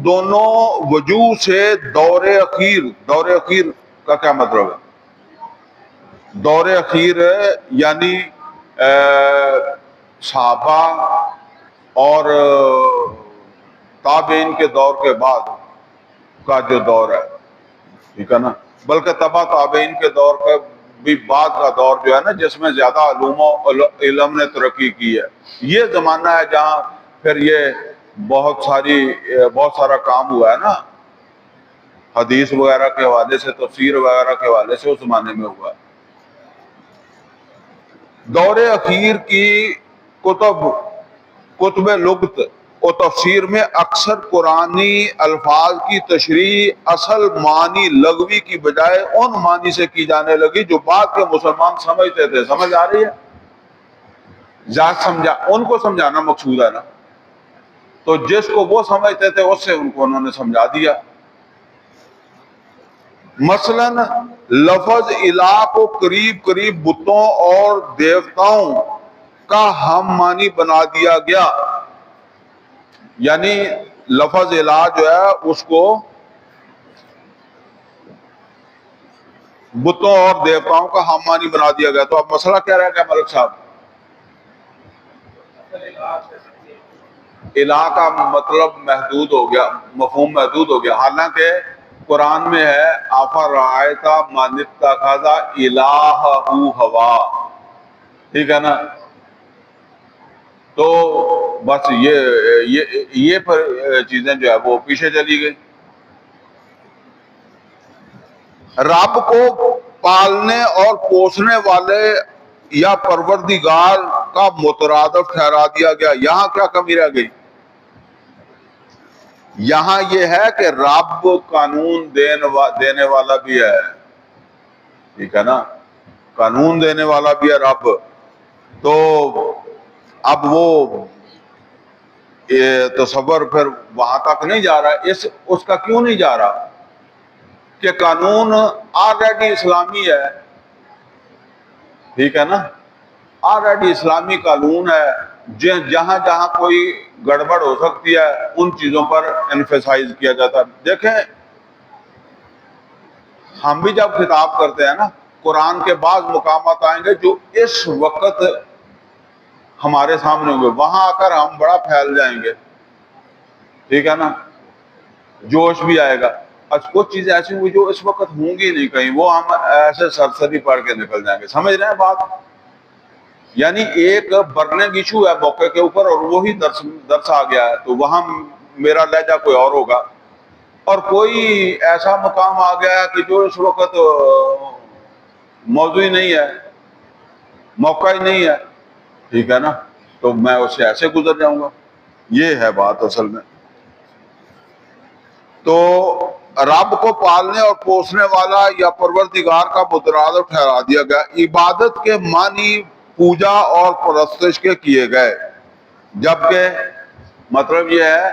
دونوں وجوہ سے دور اخیر کا کیا مطلب ہے؟ دور اخیر یعنی صحابہ اور تابعین کے دور کے بعد کا جو دور ہے، ٹھیک ہے نا، بلکہ تبع تابعین کے دور کا بھی بعد کا دور جو ہے نا، جس میں زیادہ علوم و علم نے ترقی کی ہے، یہ زمانہ ہے جہاں پھر یہ بہت سارا کام ہوا ہے نا، حدیث وغیرہ کے حوالے سے، تفسیر وغیرہ کے حوالے سے اس زمانے میں ہوا ہے۔ دور اخیر کی کتب لغت و تفسیر میں اکثر قرآنی الفاظ کی تشریح اصل معنی لغوی کی بجائے ان معنی سے کی جانے لگی جو بعد کے مسلمان سمجھتے تھے۔ سمجھ آ رہی ہے؟ ان کو سمجھانا مقصود ہے نا، تو جس کو وہ سمجھتے تھے اس سے ان کو انہوں نے سمجھا دیا۔ مثلا لفظ الہ کو قریب بتوں اور دیوتاؤں کا ہم معنی بنا دیا گیا، یعنی لفظ الہ جو ہے اس کو بتوں اور دیوتاؤں کا ہم معنی بنا دیا گیا۔ تو اب مسئلہ کیا رہ گیا ملک صاحب؟ الہ کا مطلب محدود ہو گیا، مفہوم محدود ہو گیا، حالانکہ قرآن میں ہے افرأیت من اتخذ الہہ ہوا، ٹھیک ہے نا۔ تو بس یہ پر چیزیں جو ہے وہ پیچھے چلی گئی۔ رب کو پالنے اور پوسنے والے یا پروردگار کا مترادف ٹھہرا دیا گیا۔ یہاں کیا کمی رہ گئی؟ یہاں یہ ہے کہ رب قانون دینے والا بھی ہے، ٹھیک ہے نا، قانون دینے والا بھی ہے رب۔ تو اب وہ تصور پھر وہاں تک نہیں جا رہا، اس کا کیوں نہیں جا رہا کہ قانون آلریڈی اسلامی ہے، ٹھیک ہے نا، آلریڈی اسلامی قانون ہے، جہاں جہاں کوئی گڑبڑ ہو سکتی ہے ان چیزوں پر ایمفیسائز کیا جاتا ہے۔ دیکھیں ہم بھی جب خطاب کرتے ہیں نا، قرآن کے بعض مقامات آئیں گے جو اس وقت ہمارے سامنے ہوں گے، وہاں آ کر ہم بڑا پھیل جائیں گے، ٹھیک ہے نا، جوش بھی آئے گا۔ کچھ چیزیں ایسی ہوئی جو اس وقت ہوں گی نہیں کہیں، وہ ہم ایسے سرسری پڑھ کے نکل جائیں گے، سمجھ رہے ہیں بات؟ یعنی ایک برننگ ایشو ہے موقع کے اوپر، اور وہی درس آ گیا ہے، تو وہاں میرا لہجہ کوئی اور ہوگا، اور کوئی ایسا مقام آ گیا ہے کہ جو اس وقت موضوع ہی نہیں ہے، موقع ہی نہیں ہے، ٹھیک ہے نا، تو میں اس سے ایسے گزر جاؤں گا۔ یہ ہے بات اصل میں۔ تو رب کو پالنے اور پوسنے والا یا پروردگار کا مترادف ٹھہرا دیا گیا۔ عبادت کے معنی پوجا اور پرستش کے کیے گئے، جبکہ مطلب یہ ہے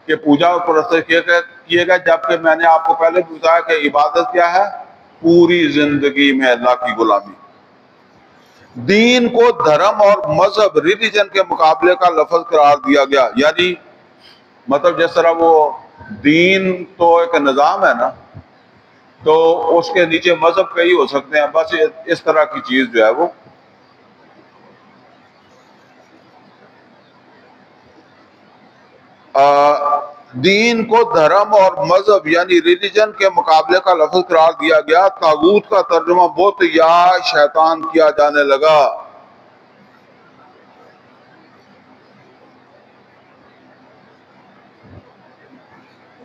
کہ پوجا اور پرستش کیے گئے، جبکہ میں نے آپ کو پہلے بھی بتایا کہ عبادت کیا ہے؟ پوری زندگی میں اللہ کی غلامی۔ دین کو دھرم اور مذہب ریلیجن کے مقابلے کا لفظ قرار دیا گیا، یعنی مطلب جس طرح وہ دین تو ایک نظام ہے نا، تو اس کے نیچے مذہب کئی ہو سکتے ہیں، بس اس طرح کی چیز جو ہے وہ دین کو دھرم اور مذہب یعنی ریلیجن کے مقابلے کا لفظ قرار دیا گیا۔ طاغوت کا ترجمہ بت یا شیطان کیا جانے لگا۔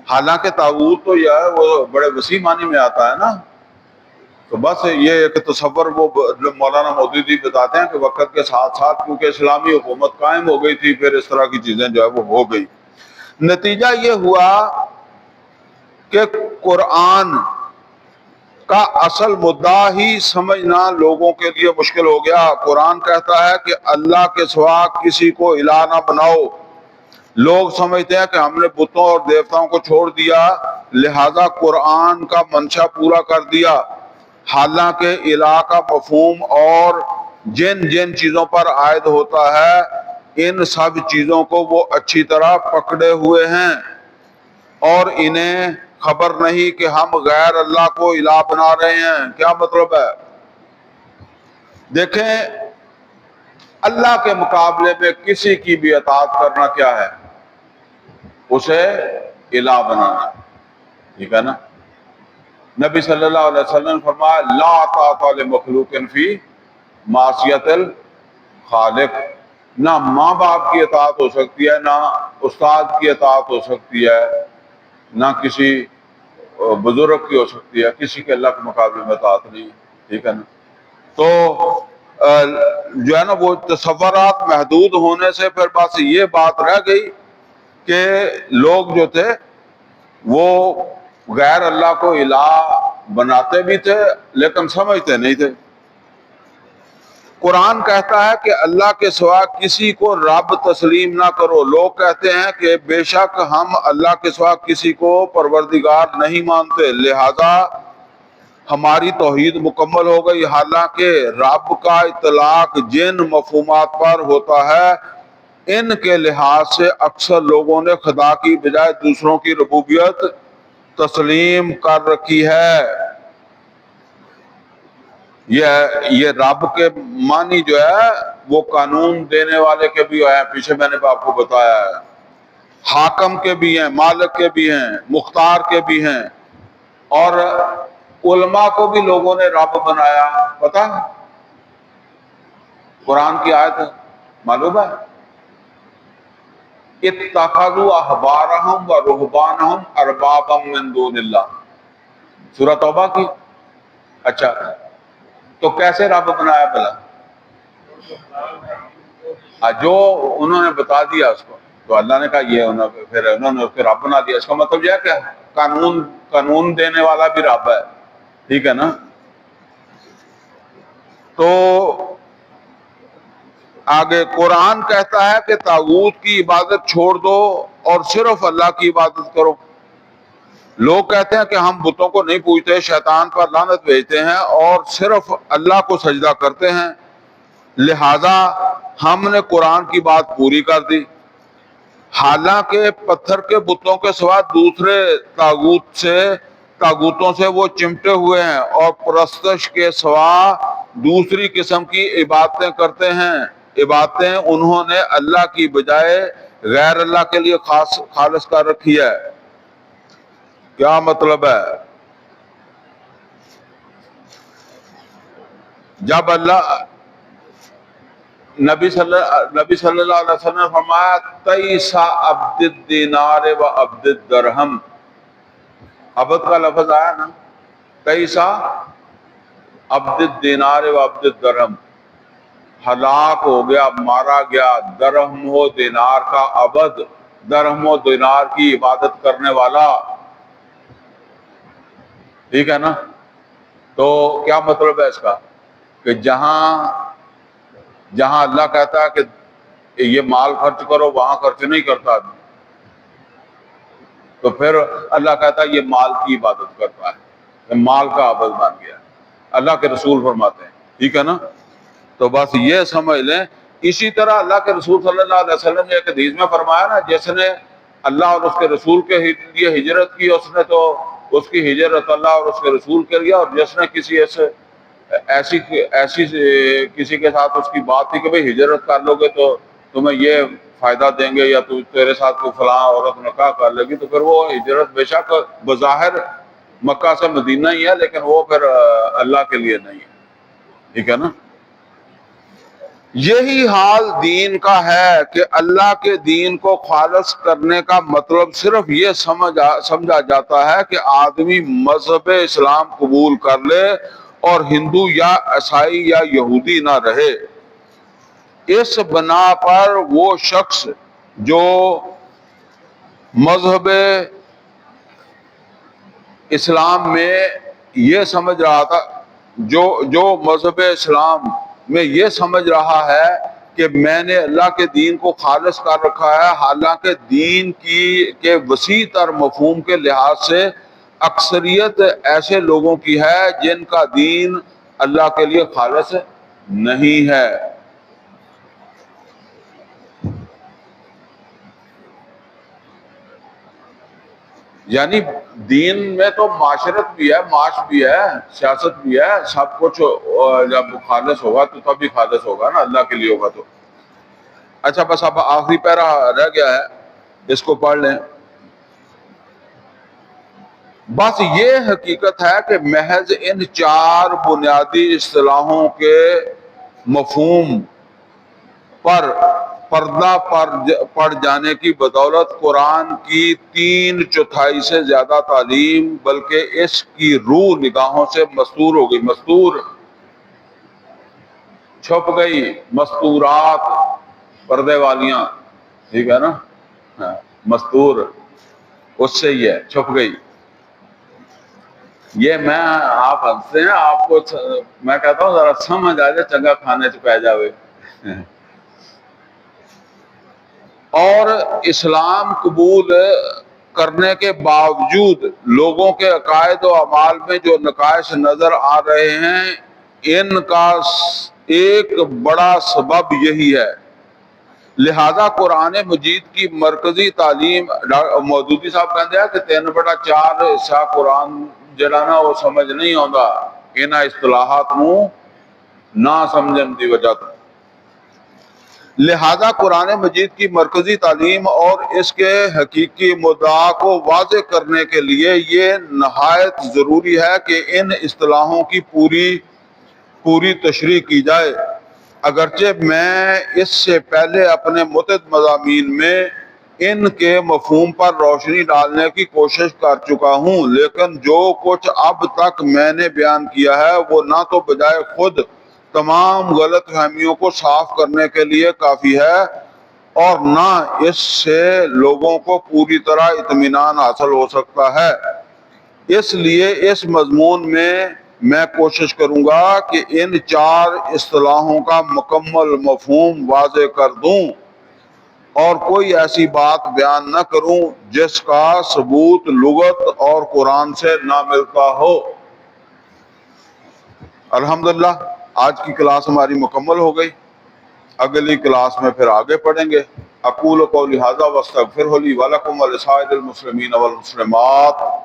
حالانکہ طاغوت تو یہ ہے وہ بڑے وسیع معنی میں آتا ہے نا، تو بس یہ ایک تصور وہ مولانا مودودی بتاتے ہیں کہ وقت کے ساتھ ساتھ کیونکہ اسلامی حکومت قائم ہو گئی تھی، پھر اس طرح کی چیزیں جو ہے وہ ہو گئی۔ نتیجہ یہ ہوا کہ قرآن کا اصل مدعا ہی سمجھنا لوگوں کے لیے مشکل ہو گیا۔ قرآن کہتا ہے کہ اللہ کے سوا کسی کو الہ نہ بناؤ۔ لوگ سمجھتے ہیں کہ ہم نے بتوں اور دیوتاؤں کو چھوڑ دیا، لہذا قرآن کا منشا پورا کر دیا، حالانکہ الہ کا مفہوم اور جن جن چیزوں پر عائد ہوتا ہے، ان سب چیزوں کو وہ اچھی طرح پکڑے ہوئے ہیں، اور انہیں خبر نہیں کہ ہم غیر اللہ کو الہ بنا رہے ہیں۔ کیا مطلب ہے؟ دیکھیں، اللہ کے مقابلے میں کسی کی بھی اطاعت کرنا کیا ہے؟ اسے الہ بنانا، ٹھیک ہے نا۔ نبی صلی اللہ علیہ وسلم نے فرمایا لا طاعۃ لمخلوق فی معصیت الخالق۔ نہ ماں باپ کی اطاعت ہو سکتی ہے، نہ استاد کی اطاعت ہو سکتی ہے، نہ کسی بزرگ کی ہو سکتی ہے، کسی کے اللہ کے مقابلے میں اطاعت نہیں، ٹھیک ہے نا۔ تو جو ہے نا وہ تصورات محدود ہونے سے پھر بس یہ بات رہ گئی کہ لوگ جو تھے وہ غیر اللہ کو الہ بناتے بھی تھے لیکن سمجھتے نہیں تھے۔ قرآن کہتا ہے کہ اللہ کے سوا کسی کو رب تسلیم نہ کرو۔ لوگ کہتے ہیں کہ بے شک ہم اللہ کے سوا کسی کو پروردگار نہیں مانتے، لہذا ہماری توحید مکمل ہو گئی، حالانکہ رب کا اطلاق جن مفہومات پر ہوتا ہے ان کے لحاظ سے اکثر لوگوں نے خدا کی بجائے دوسروں کی ربوبیت تسلیم کر رکھی ہے۔ یہ رب کے معنی جو ہے وہ قانون دینے والے کے بھی ہیں، پیچھے میں نے آپ کو بتایا ہے، حاکم کے بھی ہیں، مالک کے بھی ہیں، مختار کے بھی ہیں، اور علماء کو بھی لوگوں نے رب بنایا، پتہ ہے؟ قرآن کی آیت معلوم ہے؟ اتخذوا احبارهم ورهبانهم اربابا من دون اللہ، سورہ توبہ کی۔ اچھا، تو کیسے رب بنایا بھلا؟ جو انہوں نے بتا دیا اس کو، تو اللہ نے کہا یہ پھر انہوں نے اس کو رب بنا دیا۔ اس کا مطلب یہ ہے کہ قانون دینے والا بھی رب ہے، ٹھیک ہے نا۔ تو آگے قرآن کہتا ہے کہ طاغوت کی عبادت چھوڑ دو اور صرف اللہ کی عبادت کرو۔ لوگ کہتے ہیں کہ ہم بتوں کو نہیں پوجتے، شیطان پر لعنت بھیجتے ہیں اور صرف اللہ کو سجدہ کرتے ہیں، لہذا ہم نے قرآن کی بات پوری کر دی، حالانکہ پتھر کے بتوں کے سوا دوسرے طاغوتوں سے وہ چمٹے ہوئے ہیں اور پرستش کے سوا دوسری قسم کی عبادتیں کرتے ہیں۔ عبادتیں انہوں نے اللہ کی بجائے غیر اللہ کے لیے خالص کر رکھی ہے۔ کیا مطلب ہے؟ جب نبی صلی اللہ علیہ وسلم نے فرمایا تیسا عبد الدینار و عبد الدرہم، عبد کا لفظ آیا نا، تیسا عبد الدینار و عبد الدرہم، ہلاک ہو گیا، مارا گیا درہم و دینار کا عبد، درہم و دینار کی عبادت کرنے والا، ٹھیک ہے نا؟ تو کیا مطلب ہے اس کا؟ کہ جہاں اللہ کہتا ہے کہ یہ مال خرچ کرو، وہاں خرچ نہیں کرتا، تو پھر اللہ کہتا ہے یہ مال کی عبادت کرتا ہے، یہ مال کا عبد بن گیا، اللہ کے رسول فرماتے ہیں، ٹھیک ہے نا؟ تو بس یہ سمجھ لیں۔ اسی طرح اللہ کے رسول صلی اللہ علیہ وسلم نے ایک حدیث میں فرمایا نا، جس نے اللہ اور اس کے رسول کے لیے ہجرت کی، اس نے تو اس کی ہجرت اللہ اور اس کے رسول کے لیے، اور جس نے کسی ایسی کسی کے ساتھ اس کی بات تھی کہ بھئی ہجرت کر لو گے تو تمہیں یہ فائدہ دیں گے، یا تیرے ساتھ کوئی فلاں عورت نکاح کر لے گی، تو پھر وہ ہجرت بے شک بظاہر مکہ سے مدینہ ہی ہے، لیکن وہ پھر اللہ کے لیے نہیں ہے، ٹھیک ہے نا؟ یہی حال دین کا ہے کہ اللہ کے دین کو خالص کرنے کا مطلب صرف یہ سمجھا جاتا ہے کہ آدمی مذہب اسلام قبول کر لے اور ہندو یا عیسائی یا یہودی نہ رہے۔ اس بنا پر وہ شخص جو مذہب اسلام میں یہ سمجھ رہا تھا، جو مذہب اسلام میں یہ سمجھ رہا ہے کہ میں نے اللہ کے دین کو خالص کر رکھا ہے، حالانکہ دین کے وسیع تر مفہوم کے لحاظ سے اکثریت ایسے لوگوں کی ہے جن کا دین اللہ کے لیے خالص نہیں ہے۔ یعنی دین میں تو معاشرت بھی ہے، معاش بھی ہے، سیاست بھی ہے، سب کچھ جب خالص ہوگا تو تب ہی خالص ہوگا نا، اللہ کے لیے ہوگا تو۔ اچھا بس اب آخری پیرا رہ گیا ہے، اس کو پڑھ لیں۔ بس یہ حقیقت ہے کہ محض ان چار بنیادی اصطلاحوں کے مفہوم پر پردہ پڑ جانے کی بدولت قرآن کی 3/4 سے زیادہ تعلیم بلکہ اس کی روح نگاہوں سے مستور ہو گئی۔ مستور چھپ گئی، مستورات پردے والیاں، ٹھیک ہے نا؟ مستور اس سے ہی ہے، چھپ گئی۔ یہ میں آپ ہنستے ہیں، آپ کو میں کہتا ہوں ذرا سمجھ آ جائے، چنگا کھانے سے پہ جاوے۔ اور اسلام قبول کرنے کے باوجود لوگوں کے عقائد و اعمال میں جو نقائص نظر آ رہے ہیں، ان کا ایک بڑا سبب یہی ہے۔ لہذا قرآن مجید کی مرکزی تعلیم، مودودی صاحب کہتے ہیں کہ 3/4 حصہ قرآن جڑا نا وہ سمجھ نہیں آتا انہاں اصطلاحات نہ سمجھن دی وجہ تو۔ لہذا قرآن مجید کی مرکزی تعلیم اور اس کے حقیقی مدعا کو واضح کرنے کے لیے یہ نہایت ضروری ہے کہ ان اصطلاحوں کی پوری تشریح کی جائے۔ اگرچہ میں اس سے پہلے اپنے متعدد مضامین میں ان کے مفہوم پر روشنی ڈالنے کی کوشش کر چکا ہوں، لیکن جو کچھ اب تک میں نے بیان کیا ہے وہ نہ تو بجائے خود تمام غلط فہمیوں کو صاف کرنے کے لیے کافی ہے، اور نہ اس سے لوگوں کو پوری طرح اطمینان حاصل ہو سکتا ہے۔ اس لیے اس مضمون میں کوشش کروں گا کہ ان 4 اصطلاحوں کا مکمل مفہوم واضح کر دوں اور کوئی ایسی بات بیان نہ کروں جس کا ثبوت لغت اور قرآن سے نہ ملتا ہو۔ الحمدللہ آج کی کلاس ہماری مکمل ہو گئی، اگلی کلاس میں پھر آگے پڑھیں گے۔ اقول قولی ھذا واستغفر لی ولکم ولسائر المسلمین والمسلمات۔